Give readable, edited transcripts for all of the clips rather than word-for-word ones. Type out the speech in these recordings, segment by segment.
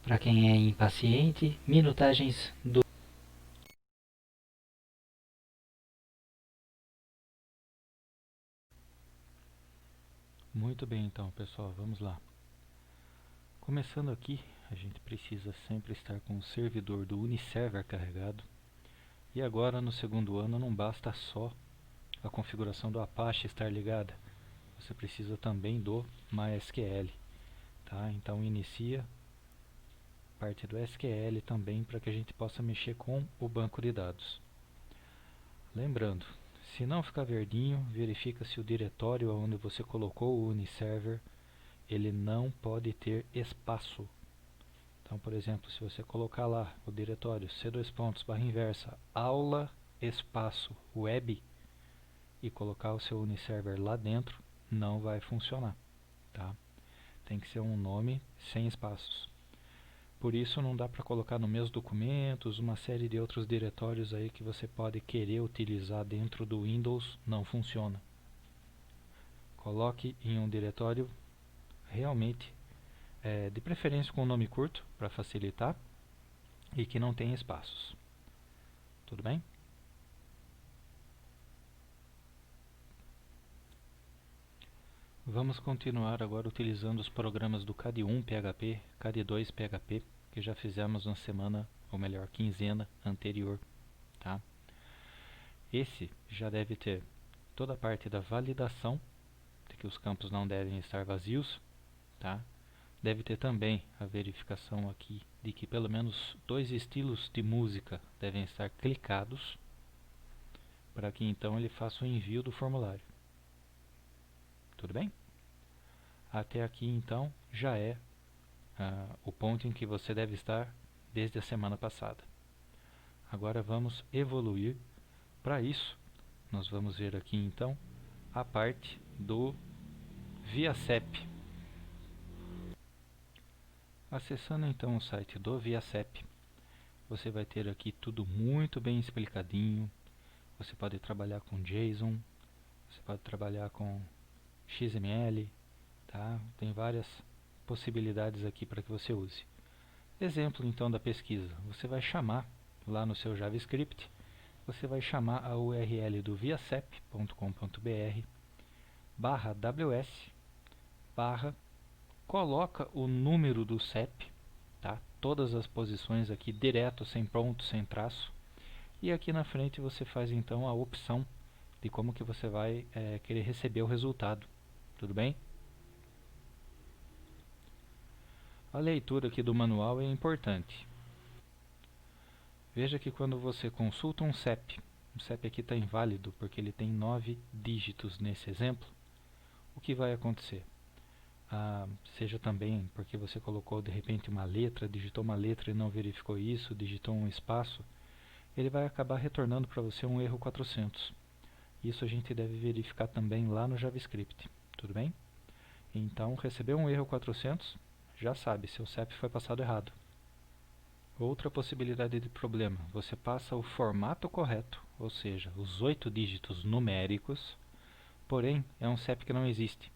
Para quem é impaciente, minutagens do... Muito bem, então, pessoal, vamos lá. Começando aqui, a gente precisa sempre estar com o servidor do Uniserver carregado. E agora, no segundo ano, não basta só a configuração do Apache estar ligada. Você precisa também do MySQL, tá? Então, inicia parte do SQL também para que a gente possa mexer com o banco de dados. Lembrando, se não ficar verdinho, verifica se o diretório onde você colocou o Uniserver ele não pode ter espaço. Então, por exemplo, se você colocar lá o diretório c:/inversa aula espaço web e colocar o seu Uniserver lá dentro, não vai funcionar, tá? Tem que ser um nome sem espaços. Por isso não dá para colocar no mesmo documentos, uma série de outros diretórios aí que você pode querer utilizar dentro do Windows, não funciona. Coloque em um diretório realmente de preferência com um nome curto para facilitar e que não tenha espaços. Tudo bem? Vamos continuar agora utilizando os programas do CAD1 PHP, CAD2 PHP, que já fizemos na semana, ou melhor, quinzena anterior, tá? Esse já deve ter toda a parte da validação, de que os campos não devem estar vazios, tá? Deve ter também a verificação aqui de que pelo menos 2 estilos de música devem estar clicados, para que então ele faça o envio do formulário. Tudo bem? Até aqui então já é o ponto em que você deve estar desde a semana passada. Agora vamos evoluir. Para isso, nós vamos ver aqui então a parte do ViaCep. Acessando então o site do ViaCep, você vai ter aqui tudo muito bem explicadinho. Você pode trabalhar com JSON, você pode trabalhar com XML, tá? Tem várias possibilidades aqui para que você use. Exemplo então da pesquisa, você vai chamar lá no seu JavaScript, você vai chamar a URL do viacep.com.br /ws coloca o número do CEP, tá? Todas as posições aqui direto, sem ponto, sem traço, e aqui na frente você faz então a opção de como que você vai querer receber o resultado. Tudo bem? A leitura aqui do manual é importante. Veja que quando você consulta um CEP, o CEP aqui está inválido porque ele tem 9 dígitos nesse exemplo, o que vai acontecer? Seja também porque você colocou de repente uma letra, digitou uma letra e não verificou isso, digitou um espaço, ele vai acabar retornando para você um erro 400. Isso a gente deve verificar também lá no JavaScript, tudo bem? Então, recebeu um erro 400, já sabe, seu CEP foi passado errado. Outra possibilidade de problema, você passa o formato correto, ou seja, os 8 dígitos numéricos, porém é um CEP que não existe.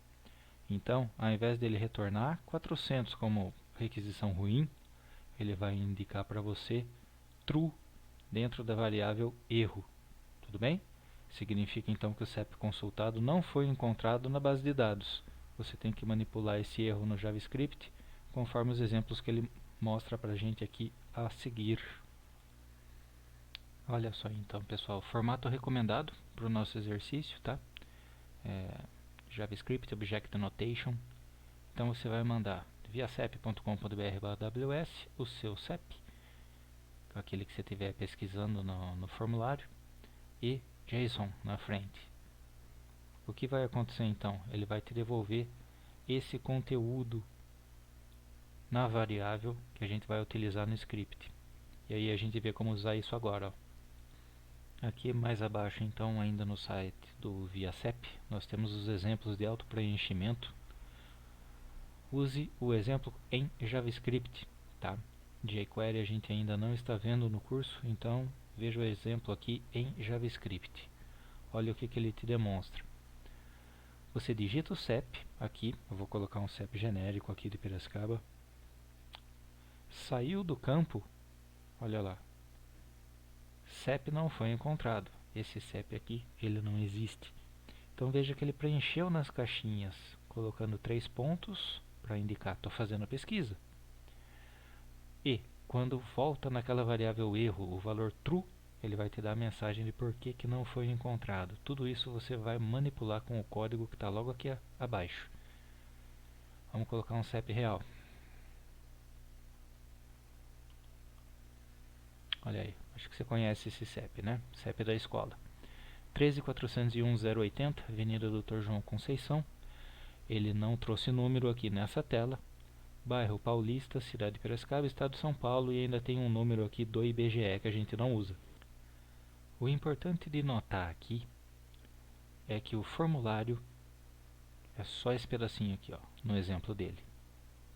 Então, ao invés dele retornar 400 como requisição ruim, ele vai indicar para você true dentro da variável erro. Tudo bem? Significa então que o CEP consultado não foi encontrado na base de dados. Você tem que manipular esse erro no JavaScript, conforme os exemplos que ele mostra para a gente aqui a seguir. Olha só então, pessoal, formato recomendado para o nosso exercício, tá? JavaScript Object Notation. Então você vai mandar viacep.com.br/ws o seu CEP, aquele que você estiver pesquisando no formulário, e JSON na frente. O que vai acontecer então? Ele vai te devolver esse conteúdo na variável que a gente vai utilizar no script. E aí a gente vê como usar isso agora. Ó. Aqui mais abaixo então, ainda no site do ViaCep, nós temos os exemplos de autopreenchimento. Use o exemplo em JavaScript, tá? jQuery a gente ainda não está vendo no curso, então veja o exemplo aqui em JavaScript. Olha o que ele te demonstra. Você digita o CEP aqui, eu vou colocar um CEP genérico aqui de Piracicaba, saiu do campo, olha lá, CEP não foi encontrado. Esse CEP aqui, ele não existe. Então veja que ele preencheu nas caixinhas, colocando 3 pontos para indicar estou fazendo a pesquisa. E quando volta naquela variável erro, o valor true, ele vai te dar a mensagem de por que não foi encontrado. Tudo isso você vai manipular com o código que está logo aqui abaixo. Vamos colocar um CEP real. Olha aí, acho que você conhece esse CEP, né? CEP da escola. 13.401.080, Avenida Dr. João Conceição. Ele não trouxe número aqui nessa tela. Bairro Paulista, Cidade de Piracicaba, Estado de São Paulo, e ainda tem um número aqui do IBGE que a gente não usa. O importante de notar aqui é que o formulário é só esse pedacinho aqui, ó, no exemplo dele,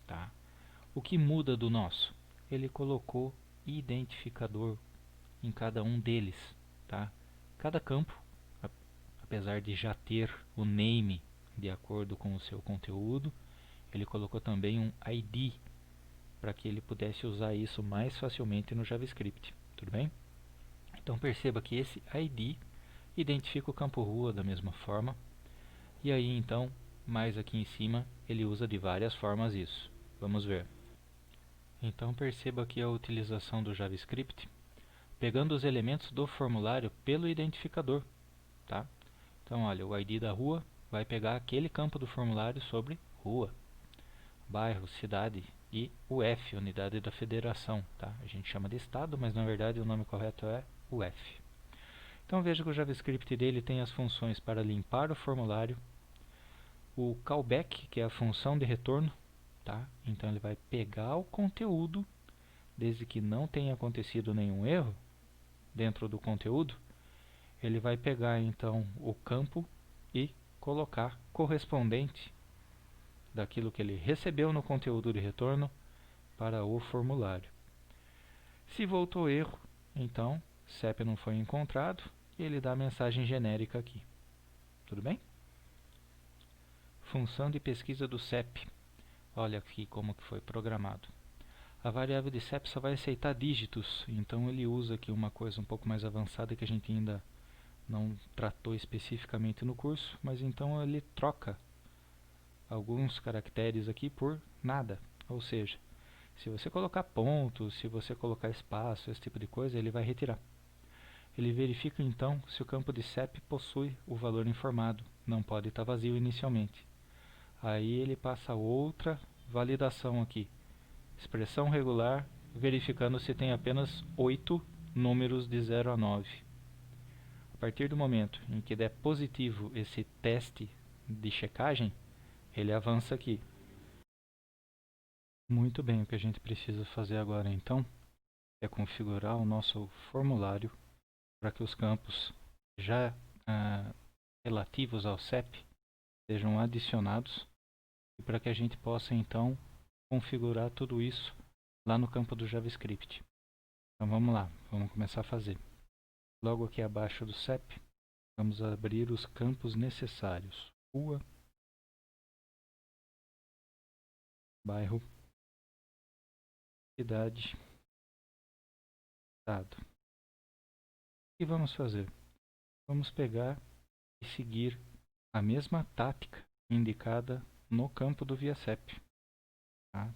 tá? O que muda do nosso? Ele colocou identificador em cada um deles, tá? Cada campo, apesar de já ter o name de acordo com o seu conteúdo, ele colocou também um ID para que ele pudesse usar isso mais facilmente no JavaScript, tudo bem? Então perceba que esse ID identifica o campo rua da mesma forma, e aí então, mais aqui em cima, ele usa de várias formas isso. Vamos ver. Então perceba aqui a utilização do JavaScript, pegando os elementos do formulário pelo identificador, tá? Então olha, o ID da rua vai pegar aquele campo do formulário sobre rua, bairro, cidade e UF, unidade da federação, tá? A gente chama de estado, mas na verdade o nome correto é UF. Então veja que o JavaScript dele tem as funções para limpar o formulário, o callback, que é a função de retorno, tá? Então ele vai pegar o conteúdo, desde que não tenha acontecido nenhum erro dentro do conteúdo, ele vai pegar então o campo e colocar correspondente daquilo que ele recebeu no conteúdo de retorno para o formulário. Se voltou erro, então CEP não foi encontrado e ele dá a mensagem genérica aqui. Tudo bem? Função de pesquisa do CEP. Olha aqui como que foi programado. A variável de CEP só vai aceitar dígitos, então ele usa aqui uma coisa um pouco mais avançada que a gente ainda não tratou especificamente no curso, mas então ele troca alguns caracteres aqui por nada, ou seja, se você colocar pontos, se você colocar espaço, esse tipo de coisa, ele vai retirar. Ele verifica então se o campo de CEP possui o valor informado, não pode estar vazio inicialmente. Aí ele passa outra validação aqui, expressão regular, verificando se tem apenas 8 números de 0 a 9. A partir do momento em que der positivo esse teste de checagem, ele avança aqui. Muito bem, o que a gente precisa fazer agora então é configurar o nosso formulário para que os campos já relativos ao CEP sejam adicionados e para que a gente possa então configurar tudo isso lá no campo do JavaScript. Então vamos lá, vamos começar a fazer. Logo aqui abaixo do CEP, vamos abrir os campos necessários. Rua, bairro, cidade, estado. O que vamos fazer? Vamos pegar e seguir a mesma tática indicada no campo do ViaCEP. Tá?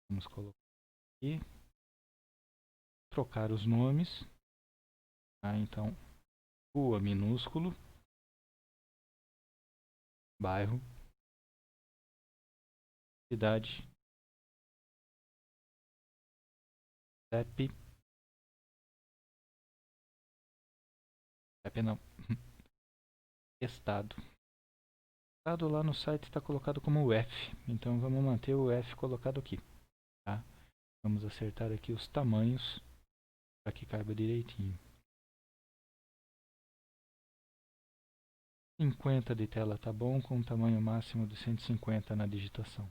Vamos colocar aqui, trocar os nomes. Tá? Então, rua minúsculo, bairro, cidade, CEP, CEP não, estado. Estado lá no site está colocado como UF, então vamos manter o UF colocado aqui. Tá? Vamos acertar aqui os tamanhos para que caiba direitinho. 50 de tela tá bom, com um tamanho máximo de 150 na digitação.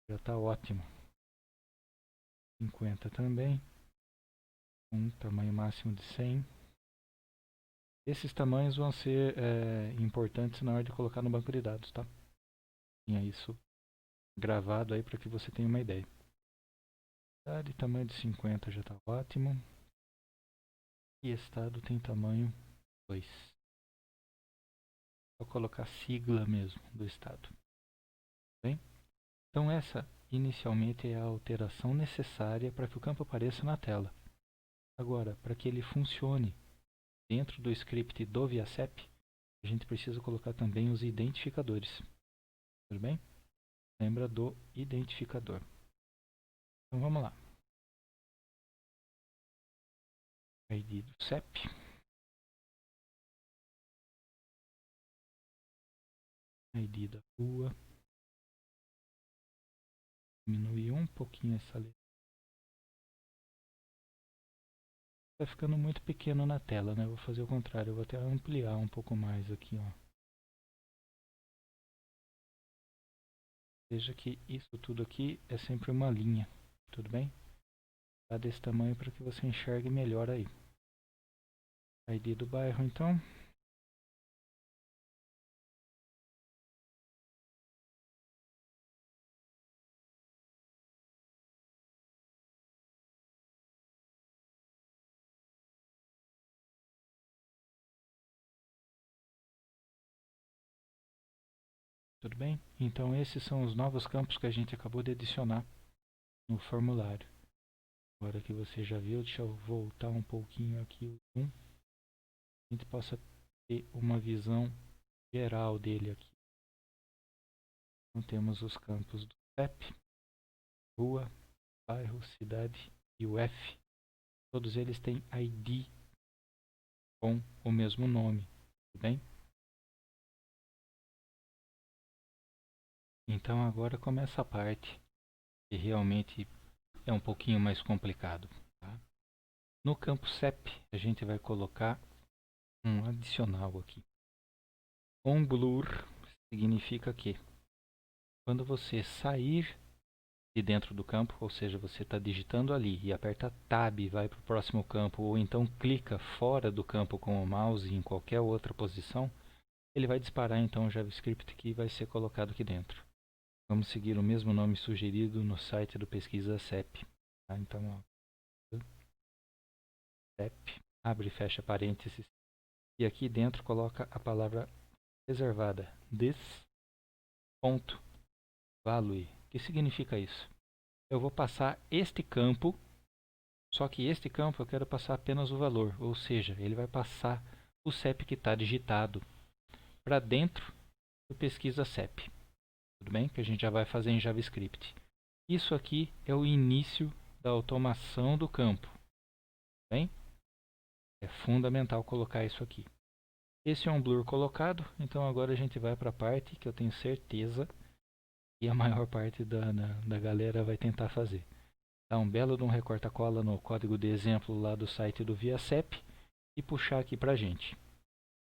Já está ótimo. 50 também, um tamanho máximo de 100. Esses tamanhos vão ser importantes na hora de colocar no banco de dados, tá? Tinha isso gravado aí para que você tenha uma ideia. De tamanho de 50 já está ótimo. E estado tem tamanho 2. Vou colocar a sigla mesmo do estado. Bem? Então essa inicialmente é a alteração necessária para que o campo apareça na tela. Agora, para que ele funcione dentro do script do ViaSep, a gente precisa colocar também os identificadores. Tudo bem? Lembra do identificador. Então vamos lá. ID do CEP. ID da rua. Diminuir um pouquinho essa letra. Está ficando muito pequeno na tela, né? Vou fazer o contrário, eu vou até ampliar um pouco mais aqui, ó. Veja que isso tudo aqui é sempre uma linha, tudo bem? Tá desse tamanho para que você enxergue melhor aí. ID do bairro, então. Tudo bem? Então esses são os novos campos que a gente acabou de adicionar no formulário. Agora que você já viu, deixa eu voltar um pouquinho aqui o zoom. A gente possa ter uma visão geral dele aqui. Então temos os campos do CEP, rua, bairro, cidade e o F. Todos eles têm ID com o mesmo nome, tudo bem? Então agora começa a parte que realmente é um pouquinho mais complicado. Tá? No campo CEP a gente vai colocar um adicional aqui. OnBlur significa que quando você sair de dentro do campo, ou seja, você está digitando ali e aperta Tab e vai para o próximo campo, ou então clica fora do campo com o mouse em qualquer outra posição, ele vai disparar então o JavaScript que vai ser colocado aqui dentro. Vamos seguir o mesmo nome sugerido no site do Pesquisa CEP. Tá? Então, ó, CEP, abre e fecha parênteses, e aqui dentro coloca a palavra reservada, this.value. O que significa isso? Eu vou passar este campo, só que este campo eu quero passar apenas o valor, ou seja, ele vai passar o CEP que está digitado para dentro do Pesquisa CEP. Tudo bem? Que a gente já vai fazer em JavaScript. Isso aqui é o início da automação do campo. Bem? É fundamental colocar isso aqui. Esse é um blur colocado, então agora a gente vai para a parte que eu tenho certeza que a maior parte da galera vai tentar fazer. Dar um belo de um recorta-cola no código de exemplo lá do site do ViaSep e puxar aqui para a gente.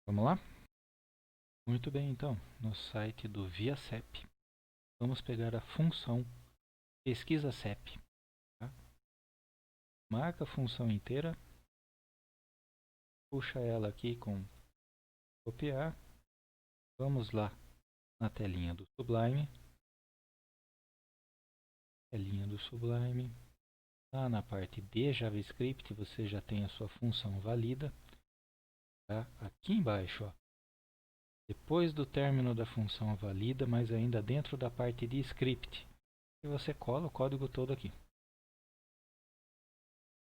Vamos lá? Muito bem, então, no site do ViaSep, vamos pegar a função pesquisa CEP. Tá? Marca a função inteira, puxa ela aqui com copiar. Vamos lá na telinha do Sublime. Telinha do Sublime. Lá na parte de JavaScript você já tem a sua função válida. Tá? Aqui embaixo, ó. Depois do término da função válida, mas ainda dentro da parte de script. E você cola o código todo aqui.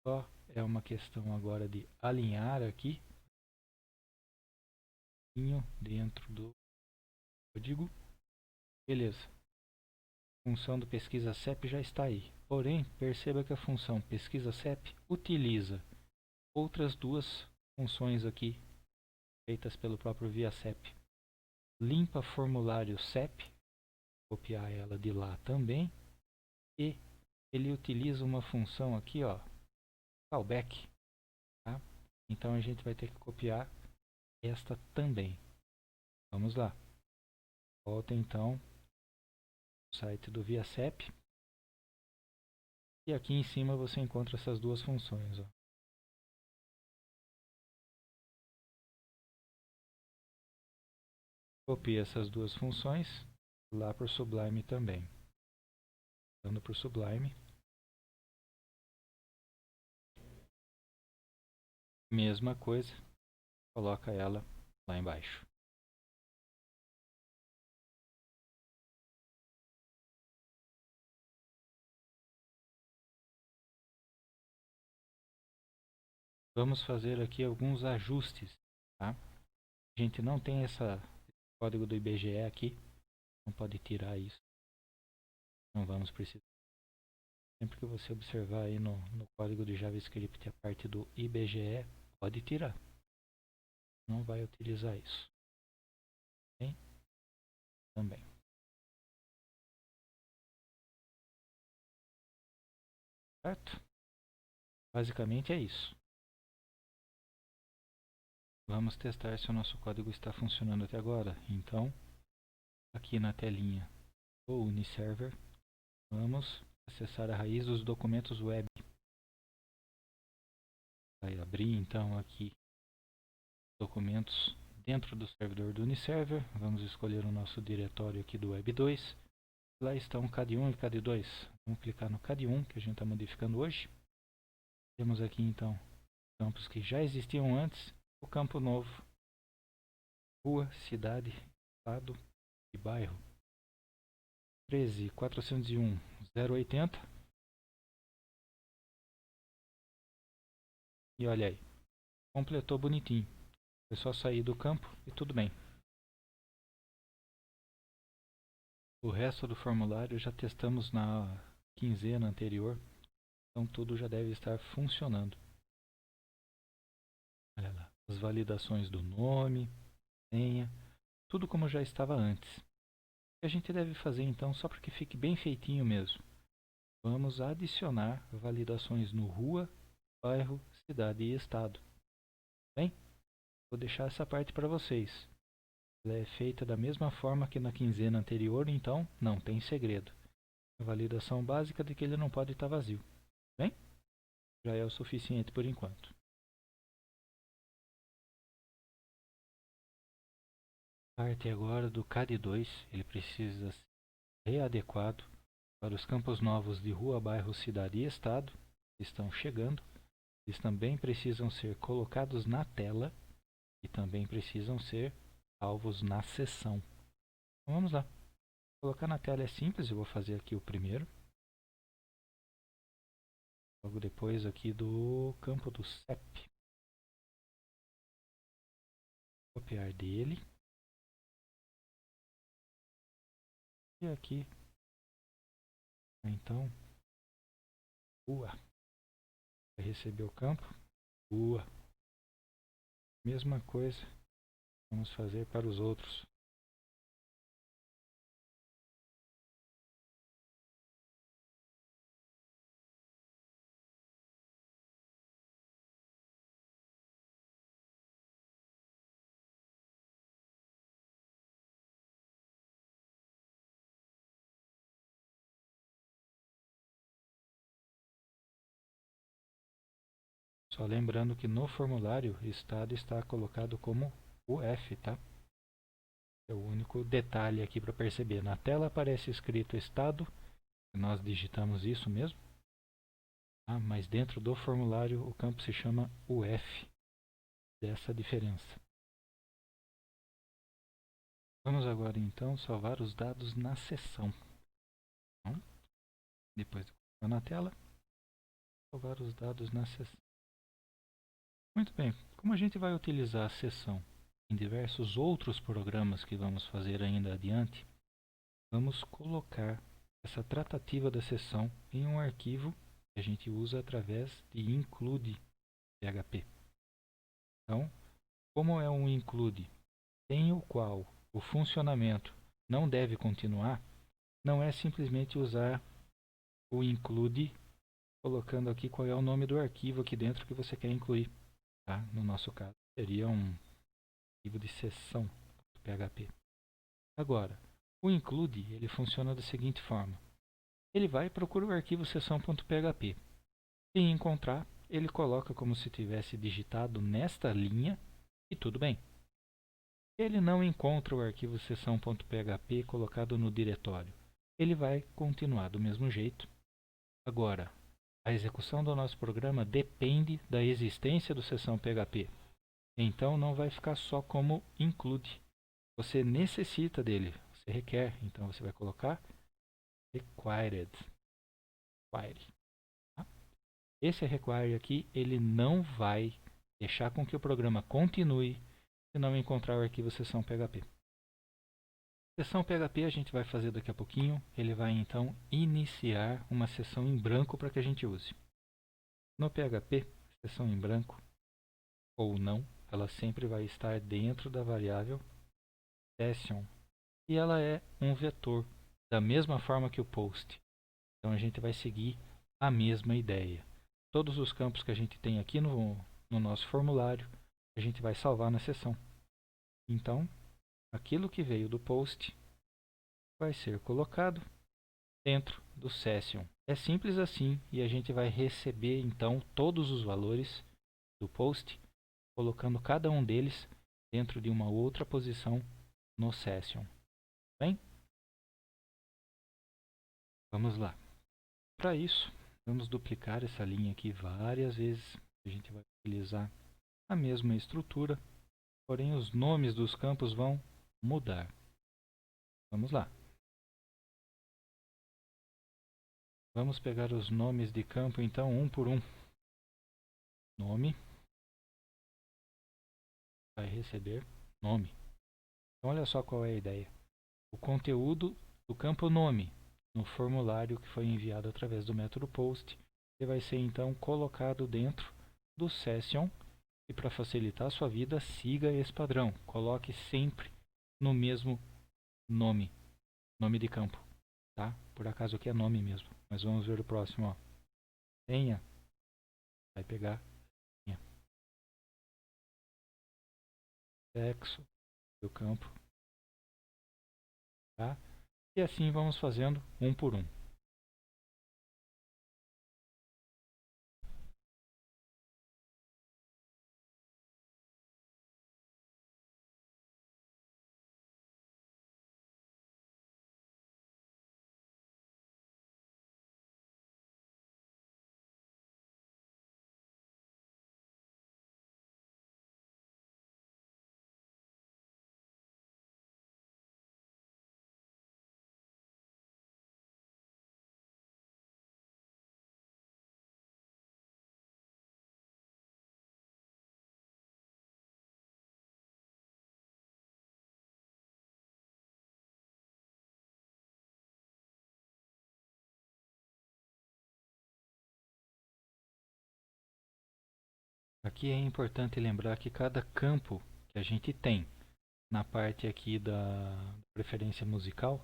Só é uma questão agora de alinhar aqui dentro do código. Beleza. A função do pesquisa CEP já está aí. Porém, perceba que a função pesquisa CEP utiliza outras duas funções aqui feitas pelo próprio ViaSep. Limpa formulário CEP, copiar ela de lá também, e ele utiliza uma função aqui, ó, callback. Tá? Então a gente vai ter que copiar esta também. Vamos lá. Volta então ao site do ViaSep. E aqui em cima você encontra essas duas funções. Ó. Copia essas duas funções lá para o Sublime também. Dando para o Sublime. mesma coisa, coloca ela lá embaixo. Vamos fazer aqui alguns ajustes, tá? A gente não tem esse código do IBGE aqui, não pode tirar isso, não vamos precisar. Sempre que você observar aí no código de JavaScript a parte do IBGE, pode tirar, não vai utilizar isso. Bem? Também. Certo? Basicamente é isso. Vamos testar se o nosso código está funcionando até agora. Então, aqui na telinha do Uniserver, vamos acessar a raiz dos documentos web. Vai abrir então aqui documentos dentro do servidor do Uniserver. Vamos escolher o nosso diretório aqui do Web2. Lá estão CAD1 e CAD2. Vamos clicar no CAD1 que a gente está modificando hoje. Temos aqui então campos que já existiam antes. O campo novo, rua, cidade, estado e bairro. 13.401.080. E olha aí, completou bonitinho. Foi só sair do campo e tudo bem. O resto do formulário já testamos na quinzena anterior, então tudo já deve estar funcionando. Olha lá, as validações do nome, senha, tudo como já estava antes. O que a gente deve fazer então, só para que fique bem feitinho mesmo? Vamos adicionar validações no rua, bairro, cidade e estado. Bem, vou deixar essa parte para vocês. Ela é feita da mesma forma que na quinzena anterior, então não tem segredo. A validação básica de que ele não pode estar vazio. Bem, já é o suficiente por enquanto. Parte agora do CAD2, ele precisa ser readequado para os campos novos de rua, bairro, cidade e estado que estão chegando. Eles também precisam ser colocados na tela e também precisam ser salvos na seção. Então, vamos lá. Colocar na tela é simples, eu vou fazer aqui o primeiro. Logo depois aqui do campo do CEP. Copiar dele. E aqui, então, rua. Vai receber o campo, rua. Mesma coisa, vamos fazer para os outros. Só lembrando que no formulário o estado está colocado como UF, tá? É o único detalhe aqui para perceber. Na tela aparece escrito estado, nós digitamos isso mesmo. Ah, mas dentro do formulário o campo se chama UF. Dessa diferença. Vamos agora então salvar os dados na seção. Então, depois de colocar na tela, salvar os dados na seção. Muito bem, como a gente vai utilizar a seção em diversos outros programas que vamos fazer ainda adiante, vamos colocar essa tratativa da seção em um arquivo que a gente usa através de include PHP. Então, como é um include sem o qual o funcionamento não deve continuar, não é simplesmente usar o include colocando aqui qual é o nome do arquivo aqui dentro que você quer incluir. Tá? No nosso caso, seria um arquivo de seção PHP. Agora, o include ele funciona da seguinte forma. Ele vai e procura o arquivo seção.php. Se encontrar, ele coloca como se tivesse digitado nesta linha e tudo bem. Ele não encontra o arquivo seção.php colocado no diretório. Ele vai continuar do mesmo jeito. Agora, A execução do nosso programa depende da existência do seção PHP. Então não vai ficar só como include. Você necessita dele, você requer. Então você vai colocar required. Tá? Esse required aqui, ele não vai deixar com que o programa continue se não encontrar o arquivo seção PHP. Seção PHP a gente vai fazer daqui a pouquinho. Ele vai então iniciar uma seção em branco para que a gente use. No PHP, seção em branco ou não, ela sempre vai estar dentro da variável session e ela é um vetor, da mesma forma que o post. Então a gente vai seguir a mesma ideia. Todos os campos que a gente tem aqui no nosso formulário, a gente vai salvar na seção. Então, aquilo que veio do post vai ser colocado dentro do session. É simples assim e a gente vai receber então todos os valores do post, colocando cada um deles dentro de uma outra posição no session. Bem? Vamos lá. Para isso, vamos duplicar essa linha aqui várias vezes. A gente vai utilizar a mesma estrutura, porém os nomes dos campos vão mudar. Vamos lá. Vamos pegar os nomes de campo então um por um. Nome vai receber nome. Então olha só qual é a ideia. O conteúdo do campo nome no formulário que foi enviado através do método post, ele vai ser então colocado dentro do session e para facilitar a sua vida, siga esse padrão. Coloque sempre no mesmo nome de campo, tá? Por acaso aqui é nome mesmo, mas vamos ver o próximo, ó. Senha, vai pegar senha. Sexo do campo, tá? E assim vamos fazendo um por um. Aqui é importante lembrar que cada campo que a gente tem na parte aqui da preferência musical,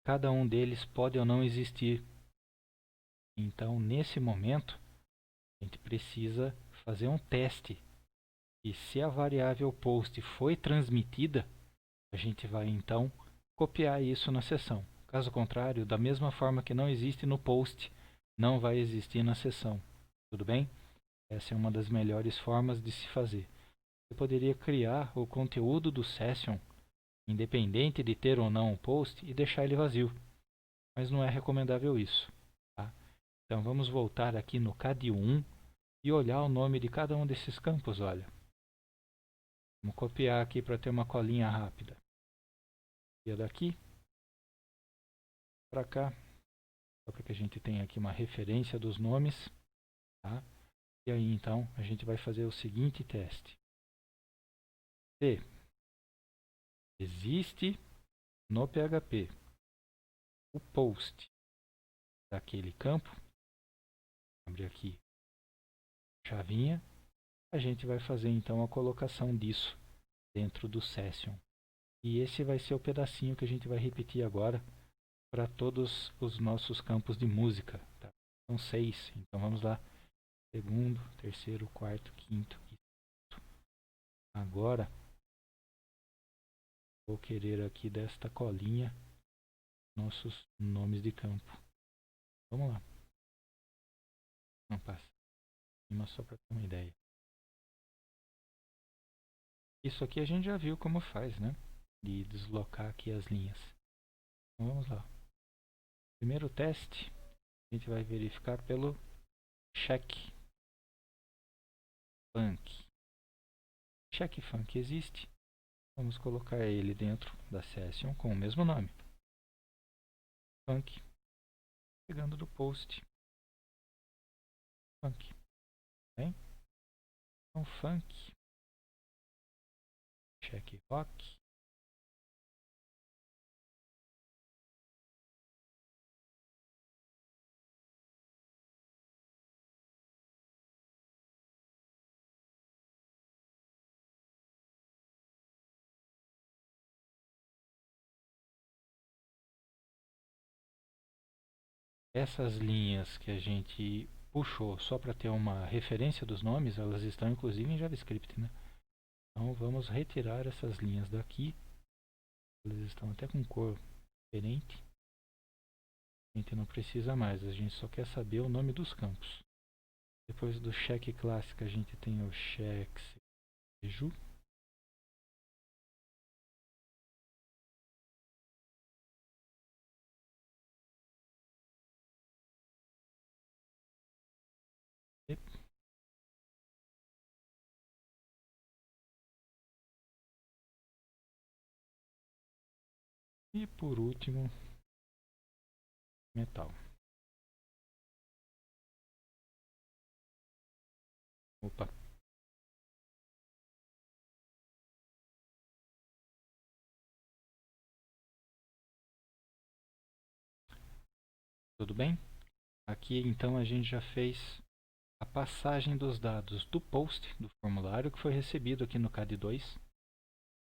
cada um deles pode ou não existir. Então, nesse momento, a gente precisa fazer um teste. E se a variável post foi transmitida, a gente vai então copiar isso na seção. Caso contrário, da mesma forma que não existe no post, não vai existir na seção. Tudo bem? Essa é uma das melhores formas de se fazer. Você poderia criar o conteúdo do session, independente de ter ou não o post, e deixar ele vazio. Mas não é recomendável isso. Tá? Então vamos voltar aqui no CAD1 e olhar o nome de cada um desses campos. Olha. Vamos copiar aqui para ter uma colinha rápida. Copia daqui para cá, só para que a gente tenha aqui uma referência dos nomes. Tá? E aí então a gente vai fazer o seguinte teste. Se existe no PHP o post daquele campo, abre aqui chavinha, a gente vai fazer então a colocação disso dentro do session. E esse vai ser o pedacinho que a gente vai repetir agora para todos os nossos campos de música. Tá? São 6, então vamos lá. Segundo, terceiro, quarto, quinto e sexto. Agora, vou querer aqui desta colinha nossos nomes de campo. Vamos lá. Não passa. Mas só para ter uma ideia. Isso aqui a gente já viu como faz, né? De deslocar aqui as linhas. Então vamos lá. Primeiro teste, a gente vai verificar pelo check func. Check func existe. Vamos colocar ele dentro da session com o mesmo nome. Func. Pegando do post. Func. Bem? Então func. Check rock. Essas linhas que a gente puxou só para ter uma referência dos nomes, elas estão inclusive em JavaScript, né? Então vamos retirar essas linhas daqui. Elas estão até com cor diferente. A gente não precisa mais, a gente só quer saber o nome dos campos. Depois do check clássico a gente tem o check seju. E por último, metal. Opa. Tudo bem? Aqui então a gente já fez a passagem dos dados do post, do formulário que foi recebido aqui no CAD2.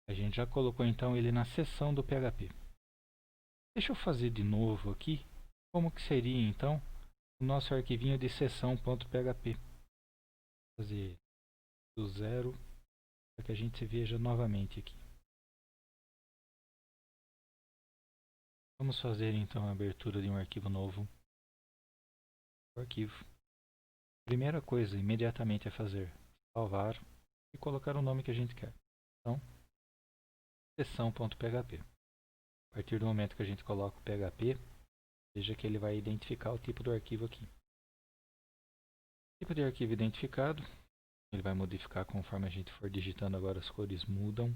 A gente já colocou então ele na seção do PHP. Deixa eu fazer de novo aqui como que seria então o nosso arquivinho de seção.php. Vou fazer do zero para que a gente se veja novamente aqui. Vamos fazer então a abertura de um arquivo novo. O arquivo. Primeira coisa imediatamente a fazer, salvar e colocar o nome que a gente quer. Então, seção.php. A partir do momento que a gente coloca o PHP, veja que ele vai identificar o tipo do arquivo aqui. Tipo de arquivo identificado, ele vai modificar conforme a gente for digitando, agora as cores mudam.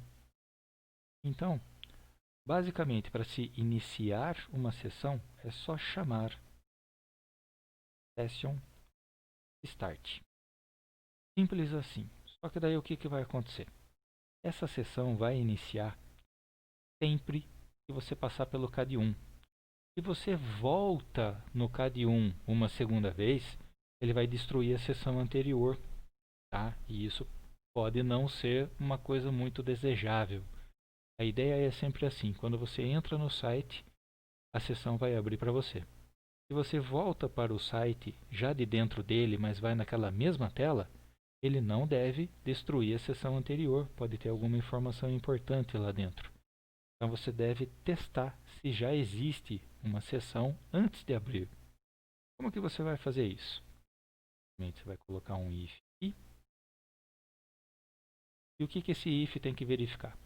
Então, basicamente, para se iniciar uma sessão, é só chamar session start. Simples assim. Só que daí o que vai acontecer? Essa sessão vai iniciar sempre que você passar pelo CAD1. Se você volta no CAD1 uma segunda vez, ele vai destruir a sessão anterior, tá? E isso pode não ser uma coisa muito desejável. A ideia é sempre assim, quando você entra no site, a sessão vai abrir para você. Se você volta para o site já de dentro dele, mas vai naquela mesma tela, ele não deve destruir a sessão anterior, pode ter alguma informação importante lá dentro. Então você deve testar se já existe uma sessão antes de abrir. Como que você vai fazer isso? Você vai colocar um if aqui. E o que esse if tem que verificar?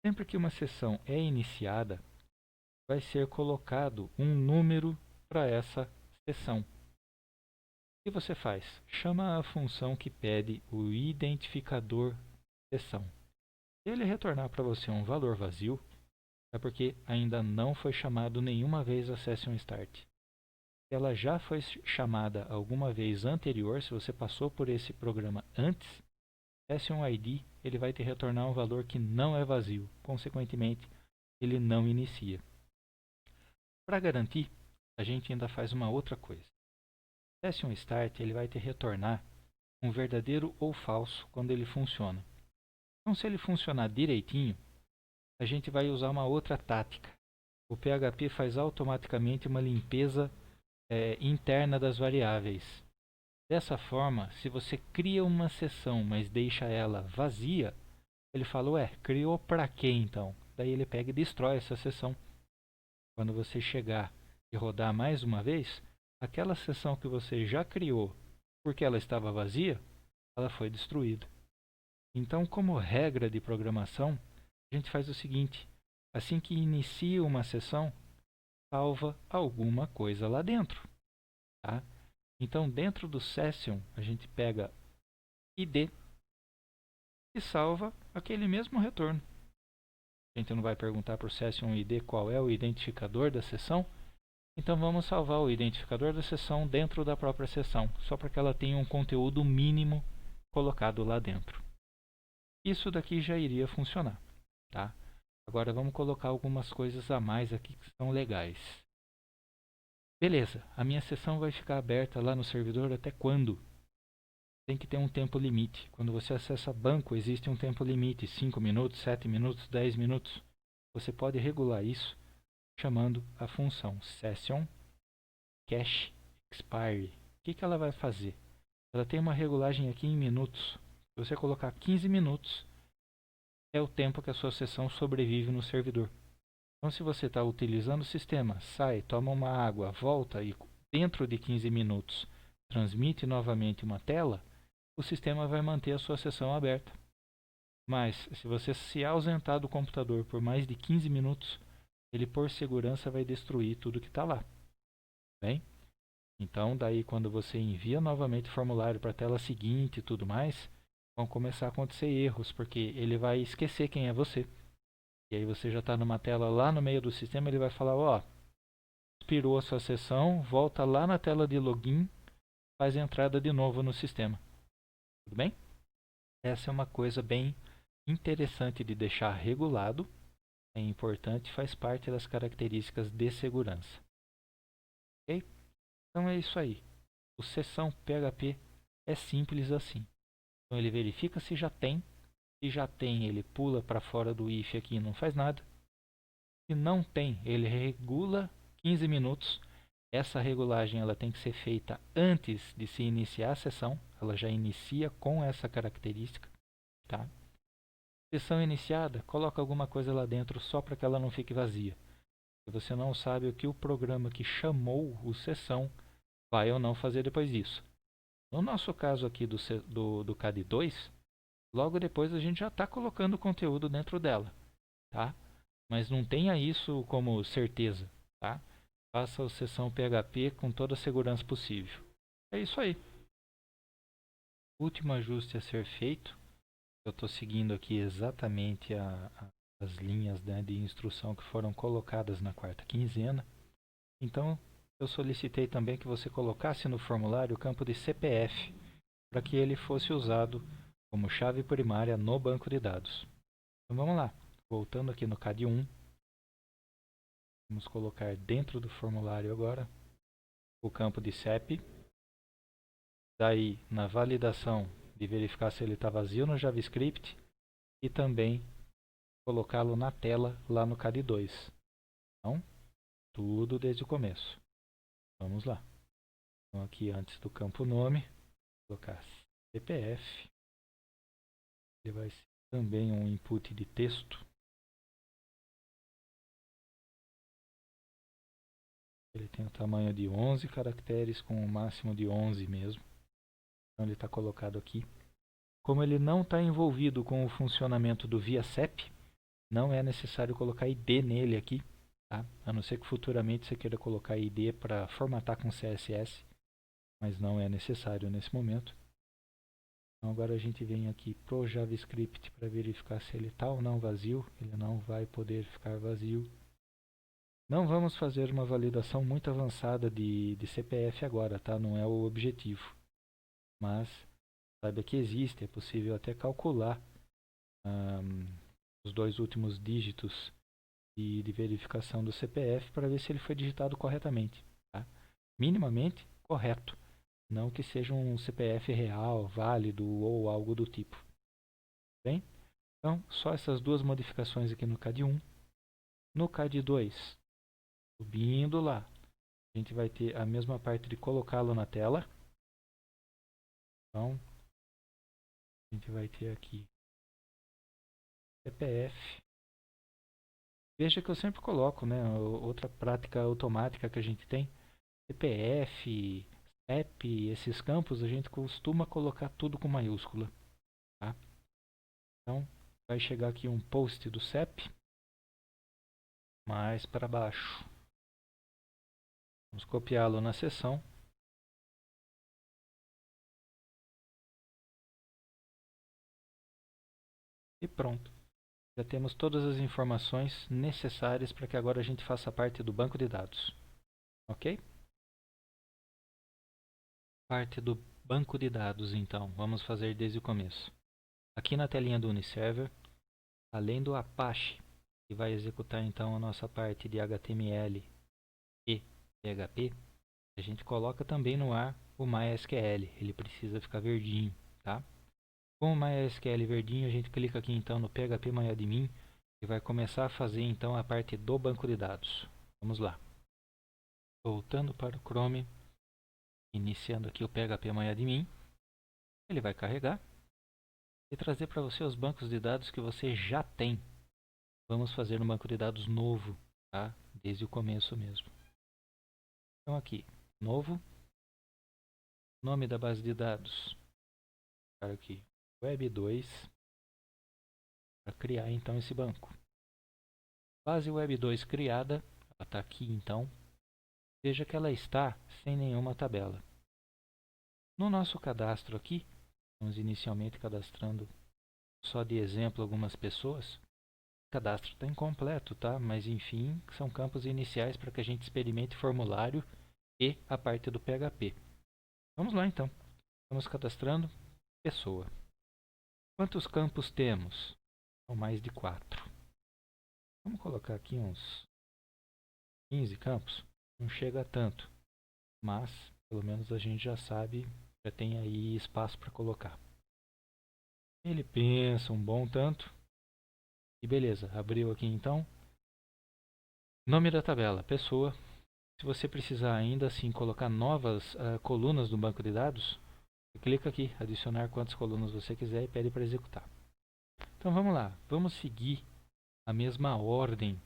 Sempre que uma sessão é iniciada, vai ser colocado um número para essa sessão. O que você faz? Chama a função que pede o identificador sessão. Se ele retornar para você um valor vazio, é porque ainda não foi chamado nenhuma vez a session start. Se ela já foi chamada alguma vez anterior, se você passou por esse programa antes, session ID ele vai te retornar um valor que não é vazio. Consequentemente, ele não inicia. Para garantir, a gente ainda faz uma outra coisa. Session start ele vai te retornar um verdadeiro ou falso quando ele funciona. Então, se ele funcionar direitinho, a gente vai usar uma outra tática. O PHP faz automaticamente uma limpeza interna das variáveis. Dessa forma, se você cria uma sessão, mas deixa ela vazia, ele fala, ué, criou para quê então? Daí ele pega e destrói essa sessão. Quando você chegar e rodar mais uma vez, aquela sessão que você já criou, porque ela estava vazia, ela foi destruída. Então, como regra de programação, a gente faz o seguinte, assim que inicia uma sessão, salva alguma coisa lá dentro. Tá? Então, dentro do Session, a gente pega ID e salva aquele mesmo retorno. A gente não vai perguntar para o Session ID qual é o identificador da sessão. Então vamos salvar o identificador da sessão dentro da própria sessão, só para que ela tenha um conteúdo mínimo colocado lá dentro. Isso daqui já iria funcionar, tá? Agora vamos colocar algumas coisas a mais aqui que são legais. Beleza, a minha sessão vai ficar aberta lá no servidor até quando? Tem que ter um tempo limite. Quando você acessa banco, existe um tempo limite, 5 minutos, 7 minutos, 10 minutos. Você pode regular isso chamando a função session cache expire. O que ela vai fazer? Ela tem uma regulagem aqui em minutos. Se você colocar 15 minutos, é o tempo que a sua sessão sobrevive no servidor. Então, se você está utilizando o sistema, sai, toma uma água, volta e dentro de 15 minutos transmite novamente uma tela, o sistema vai manter a sua sessão aberta. Mas, se você se ausentar do computador por mais de 15 minutos, ele por segurança vai destruir tudo que está lá. Bem? Então, daí quando você envia novamente o formulário para a tela seguinte e tudo mais, vão começar a acontecer erros, porque ele vai esquecer quem é você. E aí você já está numa tela lá no meio do sistema, ele vai falar, ó, expirou a sua sessão, volta lá na tela de login, faz a entrada de novo no sistema. Tudo bem? Essa é uma coisa bem interessante de deixar regulado, é importante, faz parte das características de segurança. Ok? Então é isso aí. O sessão PHP é simples assim. Então ele verifica se já tem. Se já tem, ele pula para fora do if aqui e não faz nada. Se não tem, ele regula 15 minutos. Essa regulagem ela tem que ser feita antes de se iniciar a sessão. Ela já inicia com essa característica. Tá? Sessão iniciada, coloca alguma coisa lá dentro só para que ela não fique vazia. Se você não sabe o que o programa que chamou o sessão vai ou não fazer depois disso. No nosso caso aqui do CAD2, logo depois a gente já está colocando o conteúdo dentro dela, tá? Mas não tenha isso como certeza, tá? Faça a sessão PHP com toda a segurança possível. É isso aí. Último ajuste a ser feito. Eu estou seguindo aqui exatamente as linhas, né, de instrução que foram colocadas na quarta quinzena. Então, eu solicitei também que você colocasse no formulário o campo de CPF, para que ele fosse usado como chave primária no banco de dados. Então vamos lá, voltando aqui no CAD1, vamos colocar dentro do formulário agora o campo de CEP. Daí, na validação de verificar se ele está vazio no JavaScript e também colocá-lo na tela lá no CAD2. Então, tudo desde o começo. Vamos lá. Então aqui antes do campo nome, colocar CPF. Ele vai ser também um input de texto. Ele tem o tamanho de 11 caracteres com o máximo de 11 mesmo. Então ele está colocado aqui. Como ele não está envolvido com o funcionamento do ViaCep, não é necessário colocar ID nele aqui, tá? A não ser que futuramente você queira colocar ID para formatar com CSS, mas não é necessário nesse momento. Então agora a gente vem aqui para o JavaScript para verificar se ele está ou não vazio. Ele não vai poder ficar vazio. Não vamos fazer uma validação muito avançada de CPF agora, tá? Não é o objetivo. Mas saiba que existe, é possível até calcular os dois últimos dígitos de verificação do CPF para ver se ele foi digitado corretamente. Tá? Minimamente correto. Não que seja um CPF real, válido ou algo do tipo. Bem? Então, só essas duas modificações aqui no CAD1. No CAD2, subindo lá, a gente vai ter a mesma parte de colocá-lo na tela. Então, a gente vai ter aqui CPF. Veja que eu sempre coloco, né, outra prática automática que a gente tem. CPF, CEP, esses campos a gente costuma colocar tudo com maiúscula. Tá? Então, vai chegar aqui um post do CEP. Mais para baixo. Vamos copiá-lo na seção. E pronto. Já temos todas as informações necessárias para que agora a gente faça parte do banco de dados. Ok? Parte do banco de dados, então. Vamos fazer desde o começo. Aqui na telinha do Uniserver, além do Apache, que vai executar então a nossa parte de HTML e PHP, a gente coloca também no ar o MySQL. Ele precisa ficar verdinho, tá? Com o MySQL verdinho, a gente clica aqui então no phpMyAdmin e vai começar a fazer então a parte do banco de dados. Vamos lá. Voltando para o Chrome, iniciando aqui o phpMyAdmin, ele vai carregar e trazer para você os bancos de dados que você já tem. Vamos fazer um banco de dados novo, tá? Desde o começo mesmo. Então aqui, novo, nome da base de dados, para aqui, Web2, para criar então esse banco. Base Web2 criada, ela está aqui então. Veja que ela está sem nenhuma tabela. No nosso cadastro aqui, estamos inicialmente cadastrando só de exemplo algumas pessoas. O cadastro está incompleto, tá? Mas enfim, são campos iniciais para que a gente experimente formulário e a parte do PHP. Vamos lá então. Estamos cadastrando pessoa. Quantos campos temos? São mais de 4. Vamos colocar aqui uns 15 campos. Não chega a tanto, mas pelo menos a gente já sabe, já tem aí espaço para colocar. Ele pensa um bom tanto. E beleza, abriu aqui então. Nome da tabela, pessoa. Se você precisar ainda assim colocar novas colunas no banco de dados, clica aqui, adicionar quantas colunas você quiser e pede para executar. Então vamos lá, vamos seguir a mesma ordem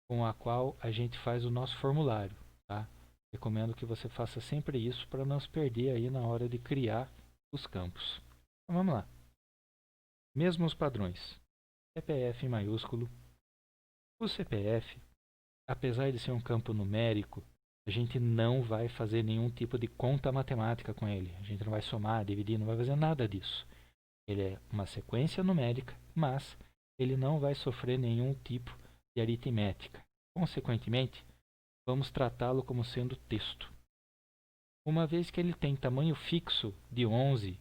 com a qual a gente faz o nosso formulário, tá? Recomendo que você faça sempre isso para não se perder aí na hora de criar os campos. Então vamos lá. Mesmos padrões. CPF maiúsculo. O CPF, apesar de ser um campo numérico, a gente não vai fazer nenhum tipo de conta matemática com ele. A gente não vai somar, dividir, não vai fazer nada disso. Ele é uma sequência numérica, mas ele não vai sofrer nenhum tipo de aritmética. Consequentemente, vamos tratá-lo como sendo texto. Uma vez que ele tem tamanho fixo de 11,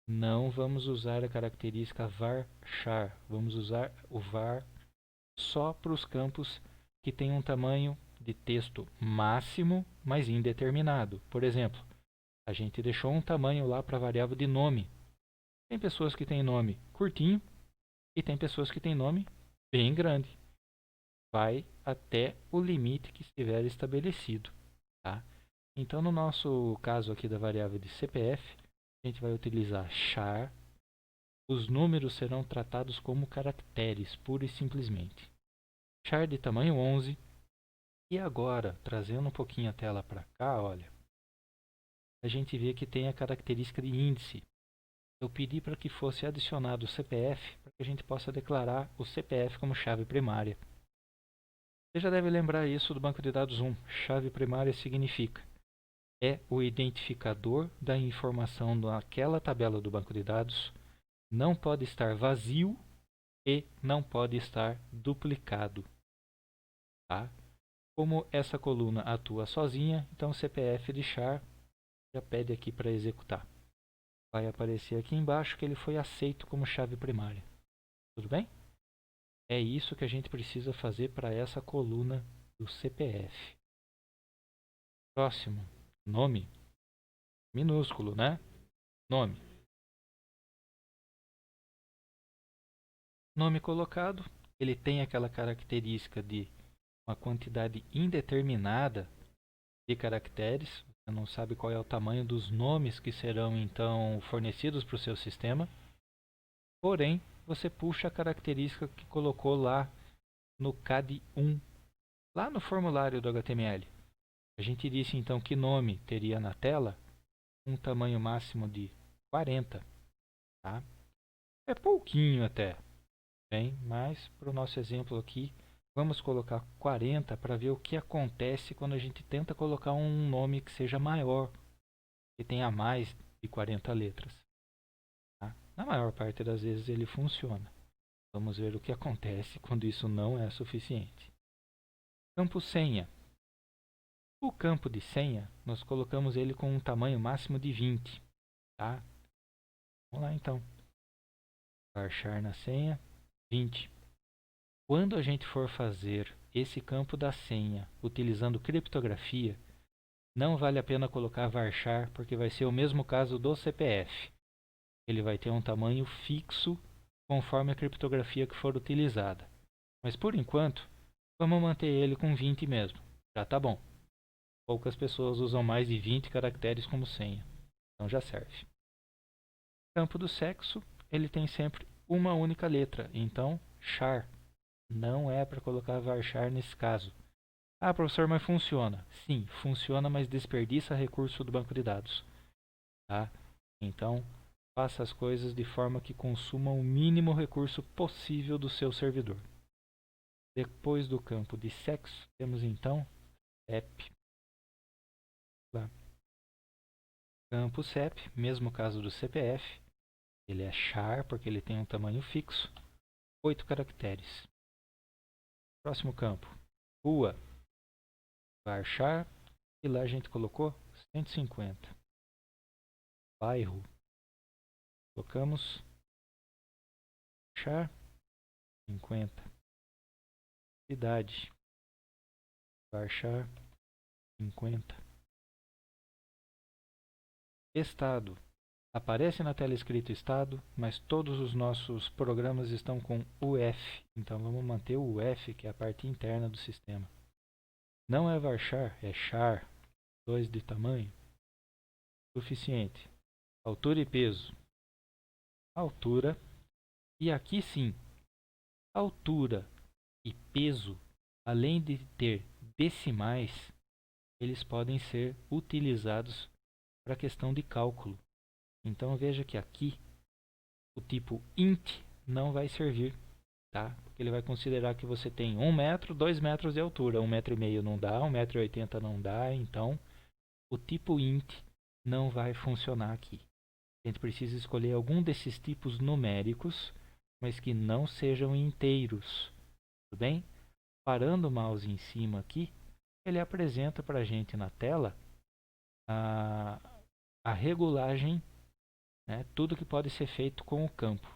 não vamos usar a característica varchar. Vamos usar o var só para os campos que têm um tamanho de texto máximo, mas indeterminado. Por exemplo, a gente deixou um tamanho lá para a variável de nome. Tem pessoas que têm nome curtinho e tem pessoas que têm nome bem grande. Vai até o limite que estiver estabelecido, tá? Então, no nosso caso aqui da variável de CPF, a gente vai utilizar char. Os números serão tratados como caracteres, pura e simplesmente. Char de tamanho 11. E agora, trazendo um pouquinho a tela para cá, olha, a gente vê que tem a característica de índice. Eu pedi para que fosse adicionado o CPF, para que a gente possa declarar o CPF como chave primária. Você já deve lembrar isso do banco de dados 1. Chave primária significa é o identificador da informação daquela tabela do banco de dados, não pode estar vazio e não pode estar duplicado. Tá? Como essa coluna atua sozinha, então o CPF de char já pede aqui para executar. Vai aparecer aqui embaixo que ele foi aceito como chave primária. Tudo bem? É isso que a gente precisa fazer para essa coluna do CPF. Próximo, nome. Minúsculo, né? Nome. Nome colocado, ele tem aquela característica de uma quantidade indeterminada de caracteres. Você não sabe qual é o tamanho dos nomes que serão então fornecidos para o seu sistema. Porém, você puxa a característica que colocou lá no CAD1, lá no formulário do HTML. A gente disse então que nome teria na tela um tamanho máximo de 40. Tá? É pouquinho até, bem, mas para o nosso exemplo aqui, vamos colocar 40 para ver o que acontece quando a gente tenta colocar um nome que seja maior, que tenha mais de 40 letras. Tá? Na maior parte das vezes ele funciona. Vamos ver o que acontece quando isso não é suficiente. Campo senha. O campo de senha, nós colocamos ele com um tamanho máximo de 20. Tá? Vamos lá então. Varchar na senha, 20. Quando a gente for fazer esse campo da senha utilizando criptografia, não vale a pena colocar varchar, porque vai ser o mesmo caso do CPF. Ele vai ter um tamanho fixo conforme a criptografia que for utilizada. Mas por enquanto, vamos manter ele com 20 mesmo. Já tá bom. Poucas pessoas usam mais de 20 caracteres como senha. Então já serve. Campo do sexo, ele tem sempre uma única letra. Então, char. Não é para colocar varchar nesse caso. Ah, professor, mas funciona. Sim, funciona, mas desperdiça recurso do banco de dados. Tá? Então, faça as coisas de forma que consuma o mínimo recurso possível do seu servidor. Depois do campo de sexo, temos então CEP. Lá. Campo CEP, mesmo caso do CPF, ele é char porque ele tem um tamanho fixo, 8 caracteres. Próximo campo, rua, varchar, e lá a gente colocou 150. Bairro, colocamos char 50. Cidade, varchar 50. Estado. Aparece na tela escrito estado, mas todos os nossos programas estão com UF. Então vamos manter o UF, que é a parte interna do sistema. Não é varchar, é char. 2 de tamanho. Suficiente. Altura e peso. Altura. E aqui sim, altura e peso, além de ter decimais, eles podem ser utilizados para a questão de cálculo. Então veja que aqui o tipo int não vai servir, tá? Porque ele vai considerar que você tem 1 metro, 2 metros de altura, 1,5 m não dá, 1,80 m não dá, então o tipo int não vai funcionar aqui. A gente precisa escolher algum desses tipos numéricos, mas que não sejam inteiros, tudo bem? Parando o mouse em cima aqui, ele apresenta para a gente na tela a regulagem, né, tudo que pode ser feito com o campo.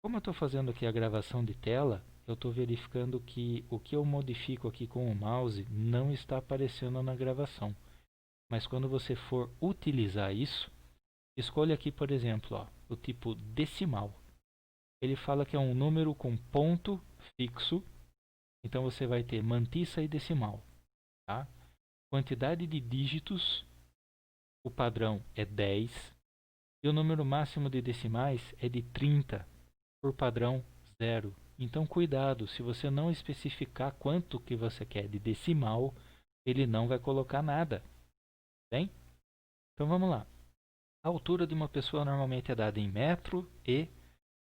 Como eu estou fazendo aqui a gravação de tela, eu estou verificando que o que eu modifico aqui com o mouse não está aparecendo na gravação. Mas quando você for utilizar isso, escolha aqui, por exemplo, ó, o tipo decimal. Ele fala que é um número com ponto fixo, então você vai ter mantissa e decimal. Tá? Quantidade de dígitos, o padrão é 10, e o número máximo de decimais é de 30, por padrão 0. Então cuidado, se você não especificar quanto que você quer de decimal, ele não vai colocar nada. Bem? Então vamos lá. A altura de uma pessoa normalmente é dada em metro e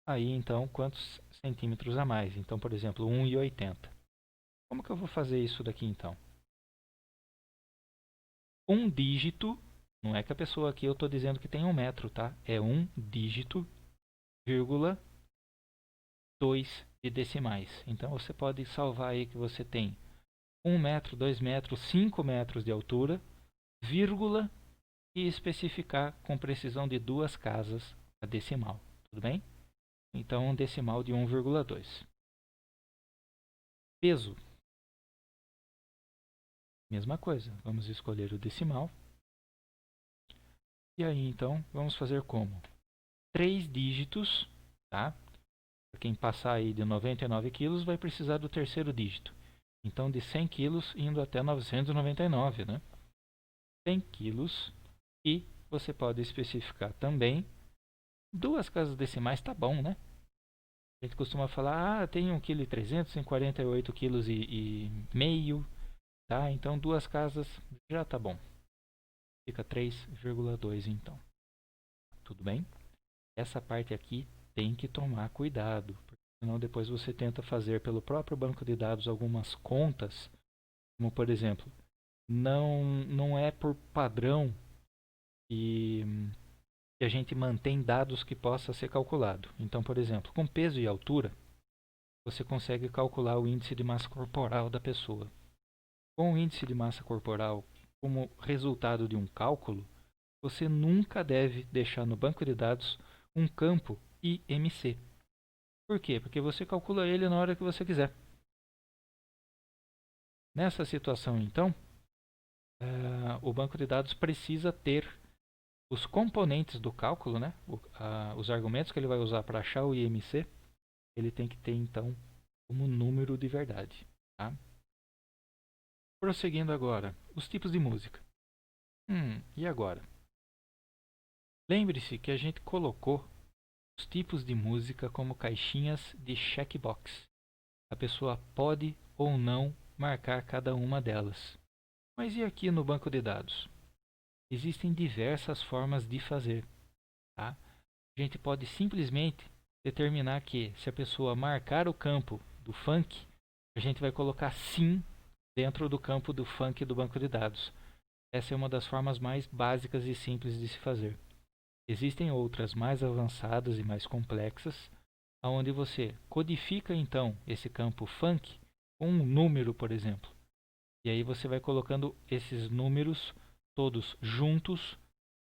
aí então quantos centímetros a mais. Então, por exemplo, 1,80. Como que eu vou fazer isso daqui então? Um dígito, não é que a pessoa aqui eu estou dizendo que tem 1 metro, tá? É um dígito, vírgula, 2 de decimais. Então você pode salvar aí que você tem 1 metro, 2 metros, 5 metros de altura, vírgula, e especificar com precisão de 2 casas a decimal. Tudo bem? Então um decimal de 1,2. Peso. Mesma coisa. Vamos escolher o decimal. E aí então vamos fazer como? 3 dígitos, tá? Para quem passar aí de 99 quilos vai precisar do terceiro dígito. Então de 100 quilos indo até 999, né? 100 quilos. E você pode especificar também 2 casas decimais, tá bom, né? A gente costuma falar, tem 1,3 kg, tem 48 kg e meio, tá? Então 2 casas já tá bom. Fica 3,2 então. Tudo bem? Essa parte aqui tem que tomar cuidado, porque senão depois você tenta fazer pelo próprio banco de dados algumas contas, como por exemplo, não é por padrão que a gente mantém dados que possa ser calculado. Então, por exemplo, com peso e altura, você consegue calcular o índice de massa corporal da pessoa. Com o índice de massa corporal como resultado de um cálculo, você nunca deve deixar no banco de dados um campo IMC. Por quê? Porque você calcula ele na hora que você quiser. Nessa situação, então, o banco de dados precisa ter os componentes do cálculo, né? Os argumentos que ele vai usar para achar o IMC, ele tem que ter, então, como número de verdade. Tá? Prosseguindo agora, os tipos de música. E agora? Lembre-se que a gente colocou os tipos de música como caixinhas de checkbox. A pessoa pode ou não marcar cada uma delas. Mas e aqui no banco de dados? Existem diversas formas de fazer. Tá? A gente pode simplesmente determinar que, se a pessoa marcar o campo do funk, a gente vai colocar sim dentro do campo do funk do banco de dados. Essa é uma das formas mais básicas e simples de se fazer. Existem outras mais avançadas e mais complexas, onde você codifica então esse campo funk com um número, por exemplo. E aí você vai colocando esses números todos juntos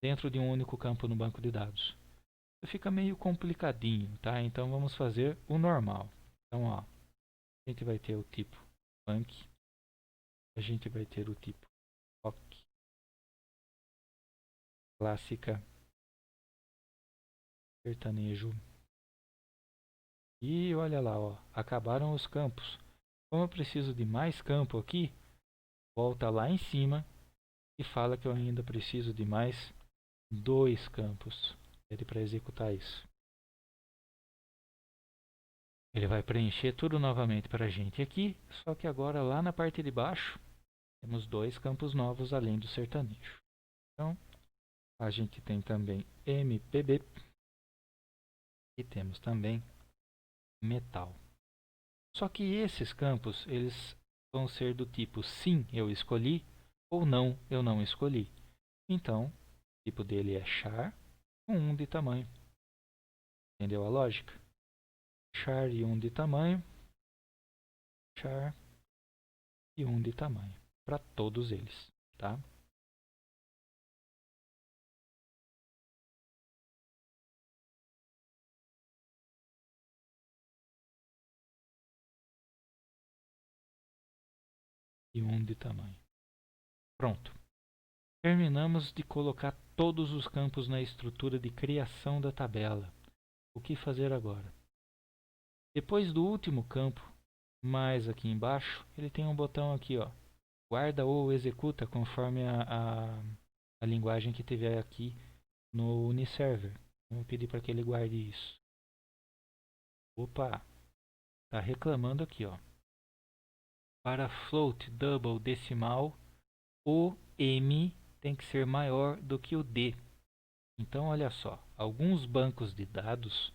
dentro de um único campo no banco de dados. Fica meio complicadinho, tá? Então vamos fazer o normal. Então, ó, a gente vai ter o tipo funk, a gente vai ter o tipo rock, clássica, sertanejo. E olha lá, ó, acabaram os campos. Como eu preciso de mais campo aqui, volta lá em cima e fala que eu ainda preciso de mais 2 campos. Ele para executar isso. Ele vai preencher tudo novamente para a gente aqui, só que agora lá na parte de baixo temos 2 campos novos além do sertanejo. Então a gente tem também MPB e temos também metal. Só que esses campos eles vão ser do tipo sim, eu escolhi, ou não, eu não escolhi. Então, o tipo dele é char com 1 de tamanho. Entendeu a lógica? Char e 1 de tamanho, char e 1 de tamanho, para todos eles, tá? E 1 de tamanho. Pronto. Terminamos de colocar todos os campos na estrutura de criação da tabela. O que fazer agora? Depois do último campo, mais aqui embaixo, ele tem um botão aqui, ó, guarda ou executa conforme a linguagem que tiver aqui no Uniserver. Vamos pedir para que ele guarde isso. Opa, tá reclamando aqui, ó. Para float, double, decimal, o M tem que ser maior do que o D. Então, olha só, alguns bancos de dados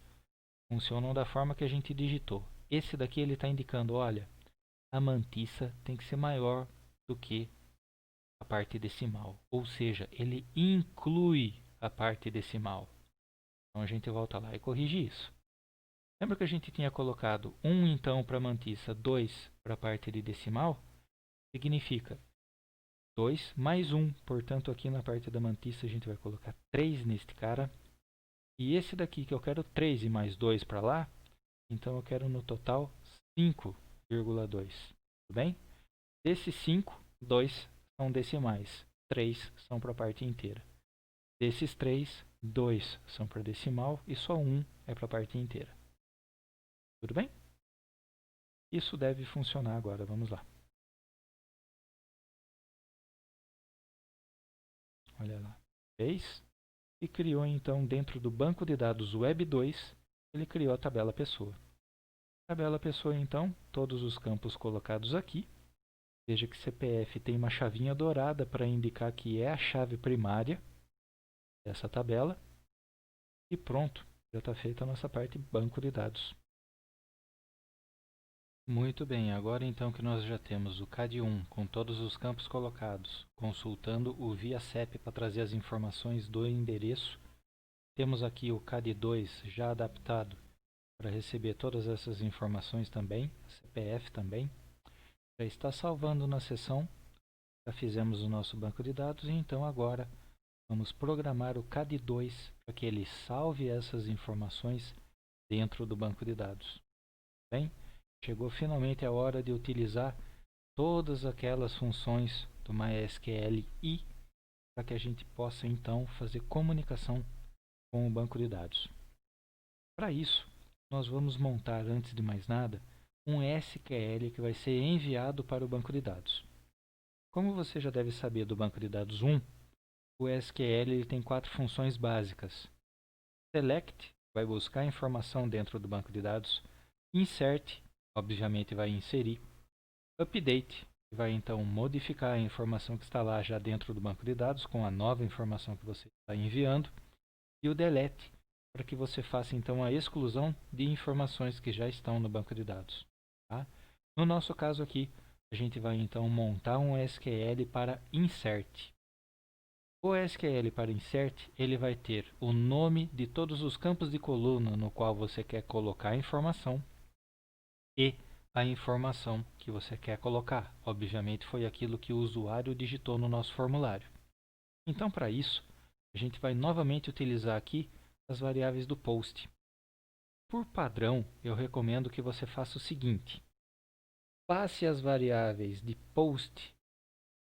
funcionam da forma que a gente digitou. Esse daqui ele está indicando, olha, a mantissa tem que ser maior do que a parte decimal. Ou seja, ele inclui a parte decimal. Então a gente volta lá e corrige isso. Lembra que a gente tinha colocado 1 então para a mantissa, 2 para a parte de decimal? Significa 2 mais 1. Portanto, aqui na parte da mantissa a gente vai colocar 3 neste cara. E esse daqui que eu quero 3 e mais 2 para lá, então eu quero no total 5,2. Tudo bem? Desses 5, 2 são decimais, 3 são para a parte inteira. Desses 3, 2 são para decimal e só 1 é para a parte inteira. Tudo bem? Isso deve funcionar agora, vamos lá. Olha lá. Fez e criou então dentro do banco de dados Web2, ele criou a tabela pessoa. Tabela pessoa então, todos os campos colocados aqui. Veja que CPF tem uma chavinha dourada para indicar que é a chave primária dessa tabela. E pronto, já está feita a nossa parte banco de dados. Muito bem, agora então que nós já temos o CAD1 com todos os campos colocados, consultando o ViaCep para trazer as informações do endereço, temos aqui o CAD2 já adaptado para receber todas essas informações também, CPF também. Já está salvando na sessão, já fizemos o nosso banco de dados e então agora vamos programar o CAD2 para que ele salve essas informações dentro do banco de dados. Bem, chegou finalmente a hora de utilizar todas aquelas funções do MySQL para que a gente possa então fazer comunicação com o banco de dados. Para isso, nós vamos montar, antes de mais nada, um SQL que vai ser enviado para o banco de dados. Como você já deve saber do banco de dados 1, o SQL ele tem 4 funções básicas. Select vai buscar informação dentro do banco de dados. Insert, obviamente, vai inserir. Update vai então modificar a informação que está lá já dentro do banco de dados com a nova informação que você está enviando. E o delete para que você faça então a exclusão de informações que já estão no banco de dados. Tá? No nosso caso aqui, a gente vai então montar um SQL para insert. O SQL para insert, ele vai ter o nome de todos os campos de coluna no qual você quer colocar a informação e a informação que você quer colocar. Obviamente foi aquilo que o usuário digitou no nosso formulário. Então, para isso, a gente vai novamente utilizar aqui as variáveis do post. Por padrão, eu recomendo que você faça o seguinte. Passe as variáveis de post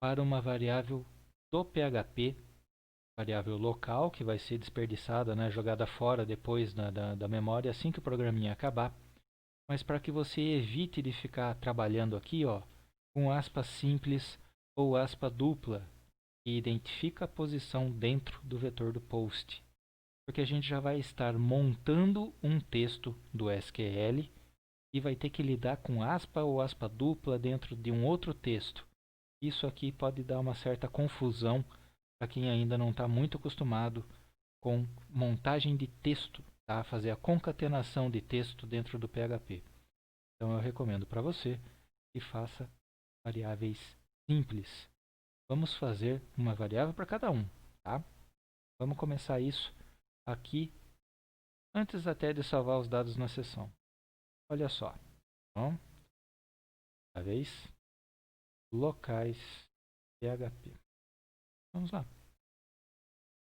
para uma variável do PHP, variável local, que vai ser desperdiçada, né, jogada fora depois da memória assim que o programinha acabar. Mas para que você evite de ficar trabalhando aqui com aspa simples ou aspa dupla, que identifica a posição dentro do vetor do post. Porque a gente já vai estar montando um texto do SQL e vai ter que lidar com aspa ou aspa dupla dentro de um outro texto. Isso aqui pode dar uma certa confusão para quem ainda não está muito acostumado com montagem de texto, tá? Fazer a concatenação de texto dentro do PHP. Então eu recomendo para você que faça variáveis simples. Vamos fazer uma variável para cada um, tá? Vamos começar isso aqui antes até de salvar os dados na sessão. Olha só. Então, variáveis locais PHP. Vamos lá.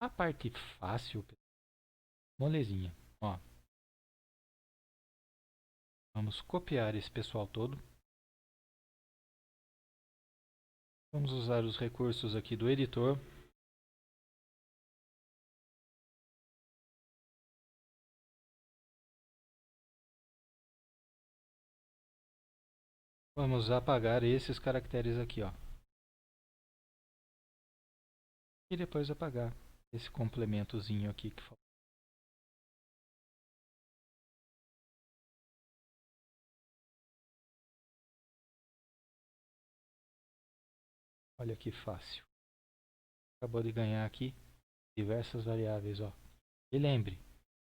A parte fácil, molezinha. Ó. Vamos copiar esse pessoal todo. Vamos usar os recursos aqui do editor. Vamos apagar esses caracteres aqui, ó. E depois apagar esse complementozinho aqui que falta. Olha que fácil. Acabou de ganhar aqui diversas variáveis, ó. E lembre,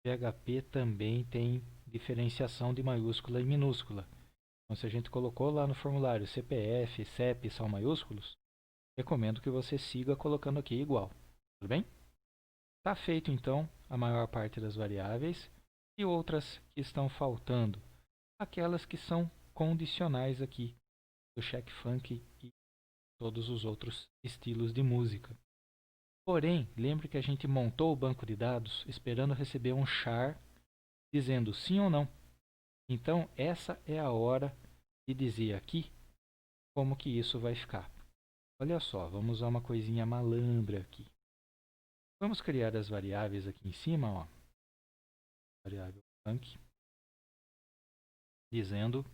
PHP também tem diferenciação de maiúscula e minúscula. Então, se a gente colocou lá no formulário CPF, CEP são maiúsculos, recomendo que você siga colocando aqui igual. Tudo bem? Está feito então a maior parte das variáveis e outras que estão faltando. Aquelas que são condicionais aqui do check funk e todos os outros estilos de música. Porém, lembre que a gente montou o banco de dados esperando receber um char dizendo sim ou não. Então, essa é a hora de dizer aqui como que isso vai ficar. Olha só, vamos usar uma coisinha malandra aqui. Vamos criar as variáveis aqui em cima, ó. Variável funk, dizendo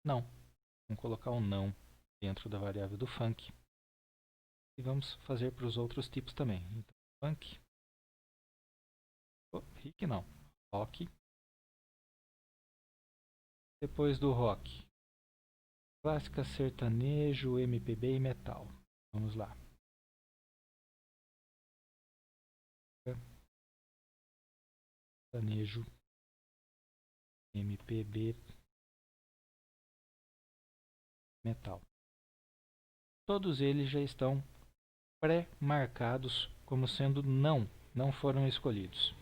não. Vamos colocar um não dentro da variável do funk. E vamos fazer para os outros tipos também. Então, funk. Rick não. Rock. Depois do rock, clássica, sertanejo, MPB e metal. Vamos lá. Sertanejo, MPB, metal. Todos eles já estão pré-marcados como sendo não foram escolhidos.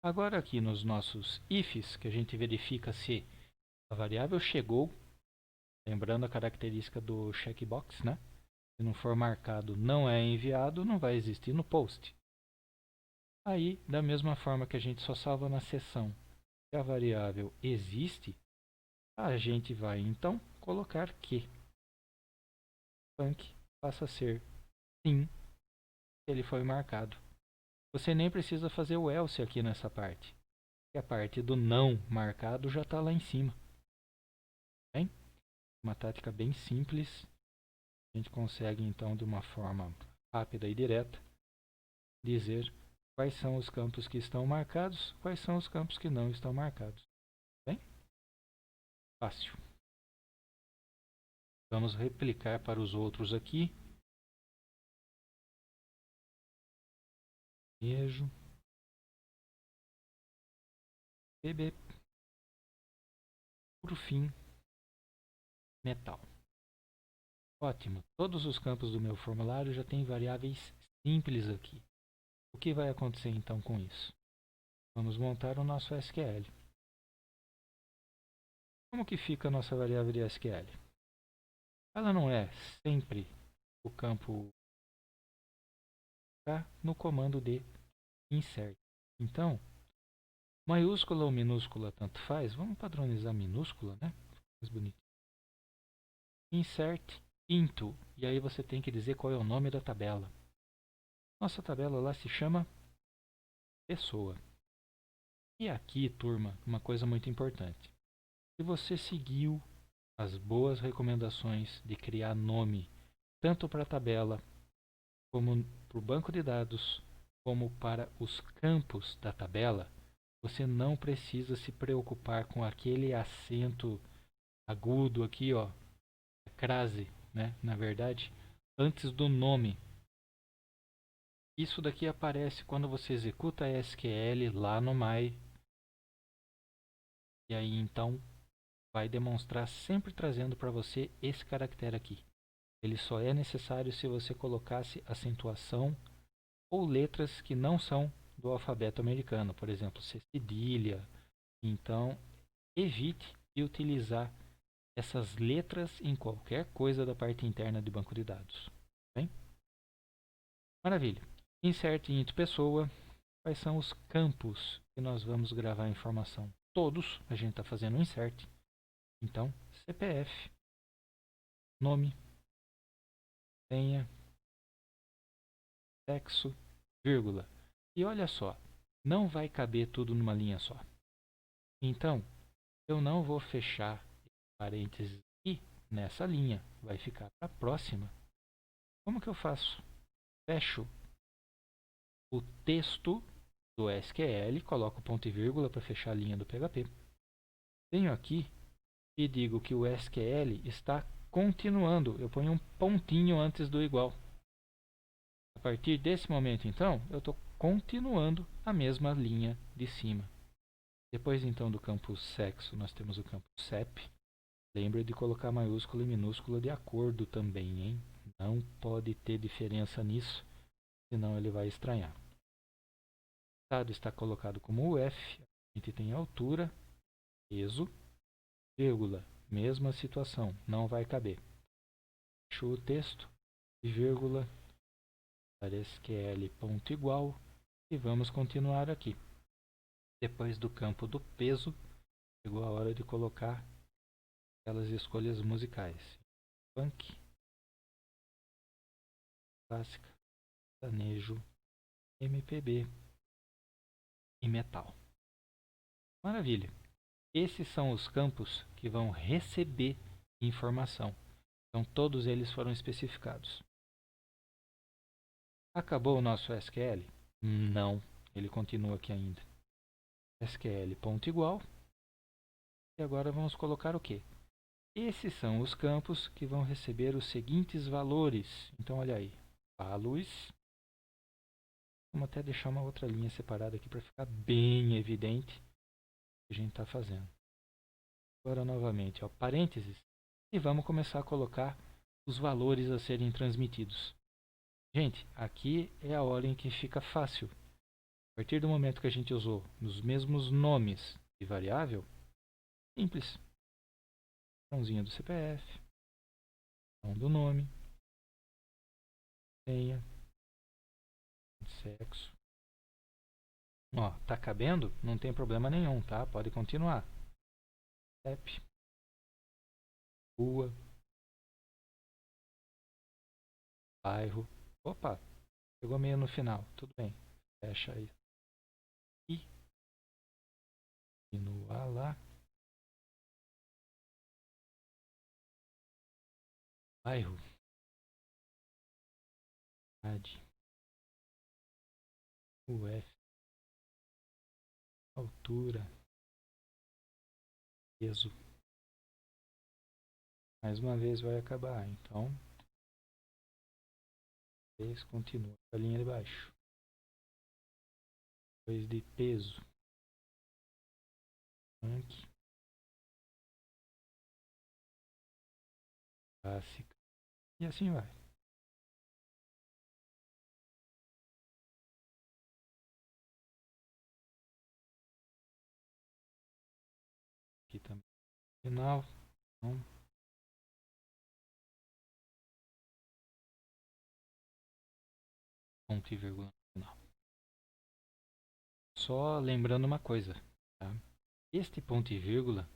Agora aqui nos nossos ifs, que a gente verifica se a variável chegou, lembrando a característica do checkbox, né? Se não for marcado não é enviado, não vai existir no post. Aí, da mesma forma que a gente só salva na seção que a variável existe, a gente vai então colocar que func passa a ser sim, ele foi marcado. Você nem precisa fazer o else aqui nessa parte, porque a parte do não marcado já está lá em cima. Bem? Uma tática bem simples. A gente consegue então de uma forma rápida e direta dizer quais são os campos que estão marcados, quais são os campos que não estão marcados. Bem? Fácil. Vamos replicar para os outros aqui. Beijo. PB. Por fim, metal. Ótimo. Todos os campos do meu formulário já têm variáveis simples aqui. O que vai acontecer então com isso? Vamos montar o nosso SQL. Como que fica a nossa variável de SQL? Ela não é sempre o campo no comando de insert. Então, maiúscula ou minúscula tanto faz. Vamos padronizar minúscula, né? Mais bonito. Insert into. E aí você tem que dizer qual é o nome da tabela. Nossa tabela lá se chama pessoa. E aqui, turma, uma coisa muito importante. Se você seguiu as boas recomendações de criar nome tanto para a tabela, como para o banco de dados, como para os campos da tabela, você não precisa se preocupar com aquele acento agudo aqui, ó, crase, né? Na verdade, antes do nome. Isso daqui aparece quando você executa a SQL lá no My. E aí então vai demonstrar sempre trazendo para você esse caractere aqui. Ele só é necessário se você colocasse acentuação ou letras que não são do alfabeto americano, por exemplo, cedilha. Então, evite de utilizar essas letras em qualquer coisa da parte interna do banco de dados. Bem? Maravilha. Insert into pessoa. Quais são os campos que nós vamos gravar a informação? Todos. A gente está fazendo um insert. Então, CPF, nome, senha, sexo, vírgula. E olha só, não vai caber tudo numa linha só. Então, eu não vou fechar parênteses aqui nessa linha. Vai ficar para a próxima. Como que eu faço? Fecho o texto do SQL, coloco ponto e vírgula para fechar a linha do PHP. Venho aqui e digo que o SQL está continuando. Eu ponho um pontinho antes do igual. A partir desse momento, então, eu estou continuando a mesma linha de cima. Depois, então, do campo sexo, nós temos o campo CEP. Lembre de colocar maiúscula e minúscula de acordo também, hein? Não pode ter diferença nisso, senão ele vai estranhar. O estado está colocado como UF. A gente tem altura, peso, vírgula. Mesma situação, não vai caber. Fechou o texto, e vírgula, para SQL ponto igual, e vamos continuar aqui. Depois do campo do peso, chegou a hora de colocar aquelas escolhas musicais. Funk, clássica, sertanejo, MPB e metal. Maravilha! Esses são os campos que vão receber informação. Então todos eles foram especificados. Acabou o nosso SQL? Não, ele continua aqui ainda. SQL ponto igual. E agora vamos colocar o quê? Esses são os campos que vão receber os seguintes valores. Então olha aí, values. Vamos até deixar uma outra linha separada aqui para ficar bem evidente o que a gente está fazendo. Agora novamente, ó, parênteses. E vamos começar a colocar os valores a serem transmitidos. Gente, aqui é a hora em que fica fácil. partir do momento que a gente usou os mesmos nomes de variável, simples. Botãozinho do CPF, botão do nome, senha, sexo. Ó, tá cabendo? Não tem problema nenhum, tá? Pode continuar. CEP, rua, bairro. Opa, chegou meio no final. Tudo bem. Fecha aí. E continua lá. Bairro. Cidade. UF. Altura. Peso. Mais uma vez vai acabar. Então, continua a linha de baixo. Depois de peso. Tanque. Clássica. E assim vai. Aqui também. Final. Então, ponto e vírgula no final. Só lembrando uma coisa, tá? Este ponto e vírgula,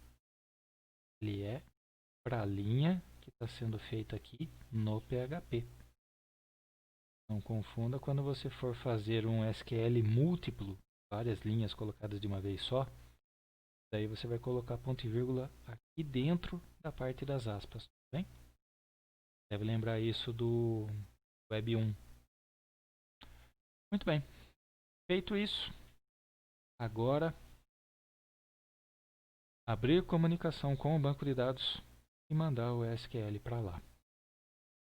ele é para a linha que está sendo feita aqui no PHP. Não confunda quando você for fazer um SQL múltiplo, várias linhas colocadas de uma vez só, daí você vai colocar ponto e vírgula aqui dentro da parte das aspas, tá bem? Deve lembrar isso do Web 1. Muito bem. Feito isso, agora abrir comunicação com o banco de dados e mandar o SQL para lá,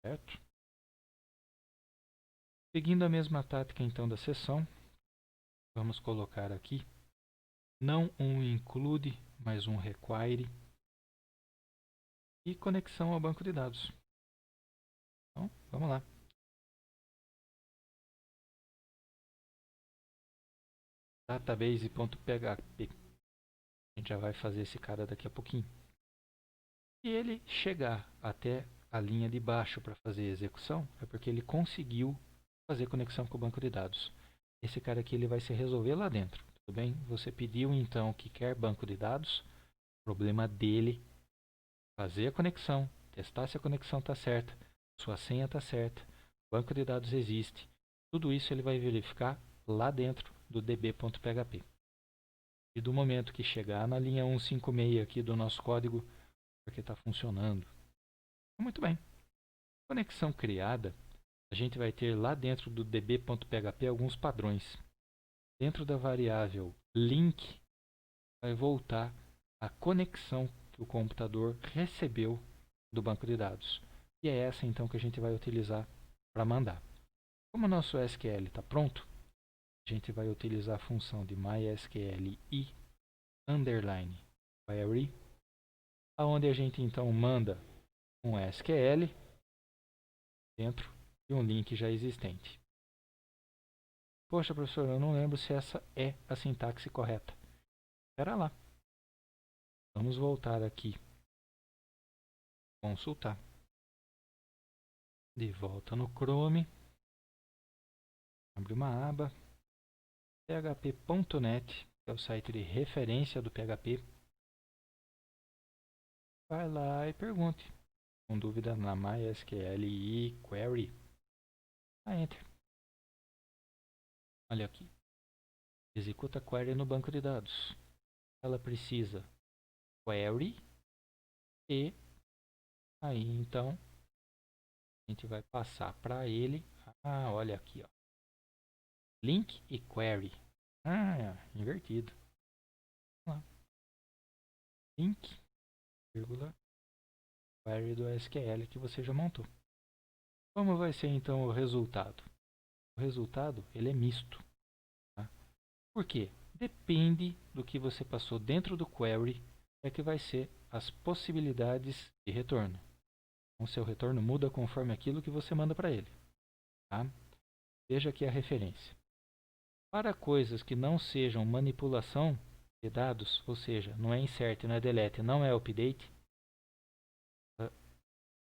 certo? Seguindo a mesma tática então da sessão, vamos colocar aqui não um include, mas um require e conexão ao banco de dados. Então, vamos lá. Database.php. A gente já vai fazer esse cara daqui a pouquinho. Se ele chegar até a linha de baixo para fazer a execução, é porque ele conseguiu fazer conexão com o banco de dados. Esse cara aqui ele vai se resolver lá dentro, tudo bem? Você pediu então que quer banco de dados, problema dele fazer a conexão, testar se a conexão está certa, sua senha está certa, o banco de dados existe. Tudo isso ele vai verificar lá dentro do db.php. E do momento que chegar na linha 156 aqui do nosso código, porque está funcionando. Muito bem. Conexão criada, a gente vai ter lá dentro do db.php alguns padrões. Dentro da variável link, vai voltar a conexão que o computador recebeu do banco de dados. E é essa então que a gente vai utilizar para mandar. Como o nosso SQL está pronto, a gente vai utilizar a função de mysql i underline query, onde a gente então manda um SQL dentro de um link já existente. Poxa, professor, eu não lembro se essa é a sintaxe correta. Espera lá. Vamos voltar aqui. Consultar. De volta no Chrome. Abre uma aba. php.net, que é o site de referência do PHP. Vai lá e pergunte. Com dúvida na MySQL e Query. Dá Enter. Olha aqui. Executa query no banco de dados. Ela precisa query e aí então a gente vai passar para ele. Olha aqui, ó. Link e query. Invertido. Vamos lá. Link, vírgula, query do SQL que você já montou. Como vai ser então o resultado? O resultado ele é misto. Tá? Por quê? Depende do que você passou dentro do query é que vai ser as possibilidades de retorno. O seu retorno muda conforme aquilo que você manda para ele. Tá? Veja aqui a referência. Para coisas que não sejam manipulação de dados, ou seja, não é insert, não é delete, não é update,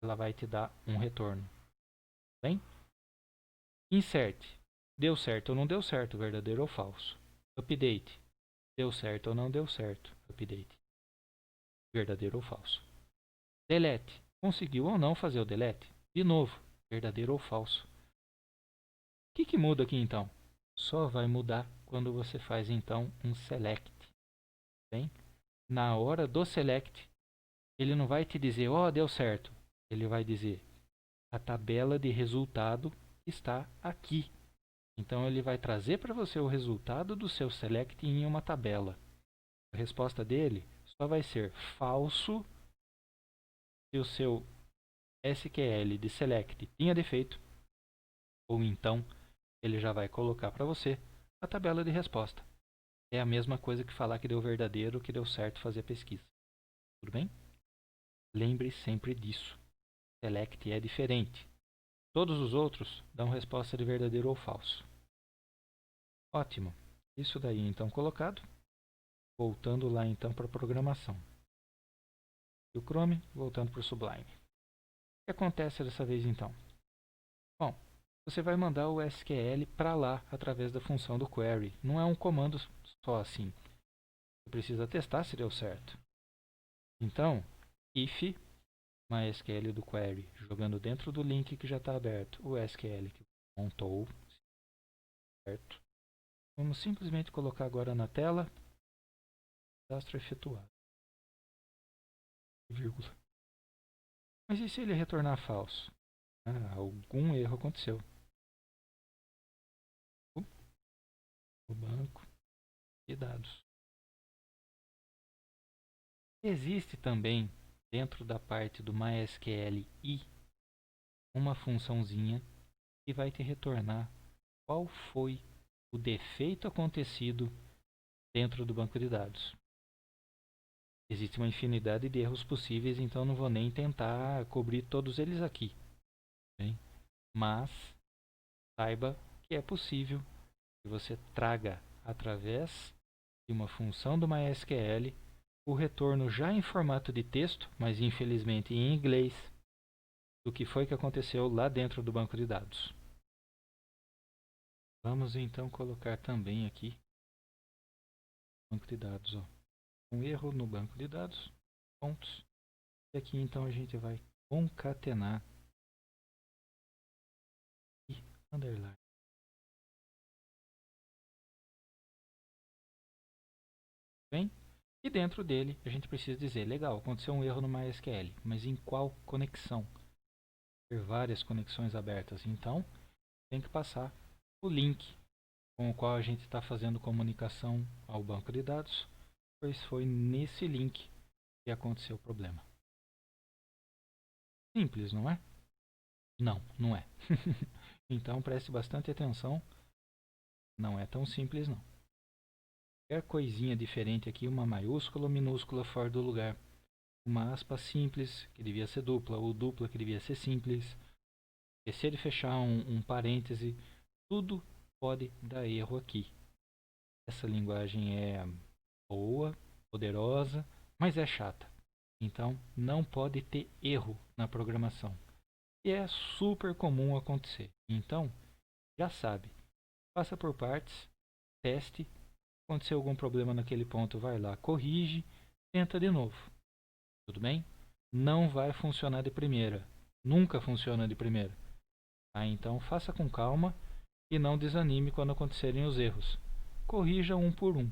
ela vai te dar um retorno. Bem? Insert, deu certo ou não deu certo, verdadeiro ou falso. Update, deu certo ou não deu certo, update, verdadeiro ou falso. Delete, conseguiu ou não fazer o delete, de novo, verdadeiro ou falso. O que muda aqui então? Só vai mudar quando você faz então um select. Bem? Na hora do select, ele não vai te dizer, ó, deu certo. Ele vai dizer, a tabela de resultado está aqui. Então ele vai trazer para você o resultado do seu select em uma tabela. A resposta dele só vai ser falso se o seu SQL de select tinha defeito, ou então ele já vai colocar para você a tabela de resposta. É a mesma coisa que falar que deu verdadeiro, que deu certo fazer a pesquisa. Tudo bem? Lembre sempre disso. Select é diferente. Todos os outros dão resposta de verdadeiro ou falso. Ótimo. Isso daí então colocado. Voltando lá então para a programação. E o Chrome voltando para o Sublime. O que acontece dessa vez então? Bom, você vai mandar o SQL para lá através da função do query. Não é um comando só assim. Você precisa testar se deu certo. Então, if MySQL do query, jogando dentro do link que já está aberto, o SQL que montou, certo? Vamos simplesmente colocar agora na tela, cadastro efetuado, vírgula. Mas e se ele retornar falso? Algum erro aconteceu. O banco de dados. Existe também, dentro da parte do MySQL i, uma funçãozinha que vai te retornar qual foi o defeito acontecido dentro do banco de dados. Existe uma infinidade de erros possíveis, então não vou nem tentar cobrir todos eles aqui. Bem? Mas saiba que é possível que você traga através de uma função do MySQL o retorno já em formato de texto, mas infelizmente em inglês, do que foi que aconteceu lá dentro do banco de dados. Vamos então colocar também aqui banco de dados, ó. Um erro no banco de dados, pontos. E aqui então a gente vai concatenar e underline. Bem? E dentro dele a gente precisa dizer, legal, aconteceu um erro no MySQL, mas em qual conexão? Ter várias conexões abertas, então tem que passar o link com o qual a gente está fazendo comunicação ao banco de dados, pois foi nesse link que aconteceu o problema. Simples, não é? Não, não é. Então preste bastante atenção, não é tão simples não. Qualquer coisinha diferente aqui, uma maiúscula ou minúscula fora do lugar, uma aspa simples que devia ser dupla, ou dupla que devia ser simples, esquecer de fechar um parêntese, tudo pode dar erro aqui. Essa linguagem é boa, poderosa, mas é chata. Então não pode ter erro na programação. E é super comum acontecer. Então, já sabe, passa por partes, teste, aconteceu algum problema naquele ponto, vai lá, corrige, tenta de novo. Tudo bem? Não vai funcionar de primeira. Nunca funciona de primeira. Então faça com calma e não desanime quando acontecerem os erros. Corrija um por um.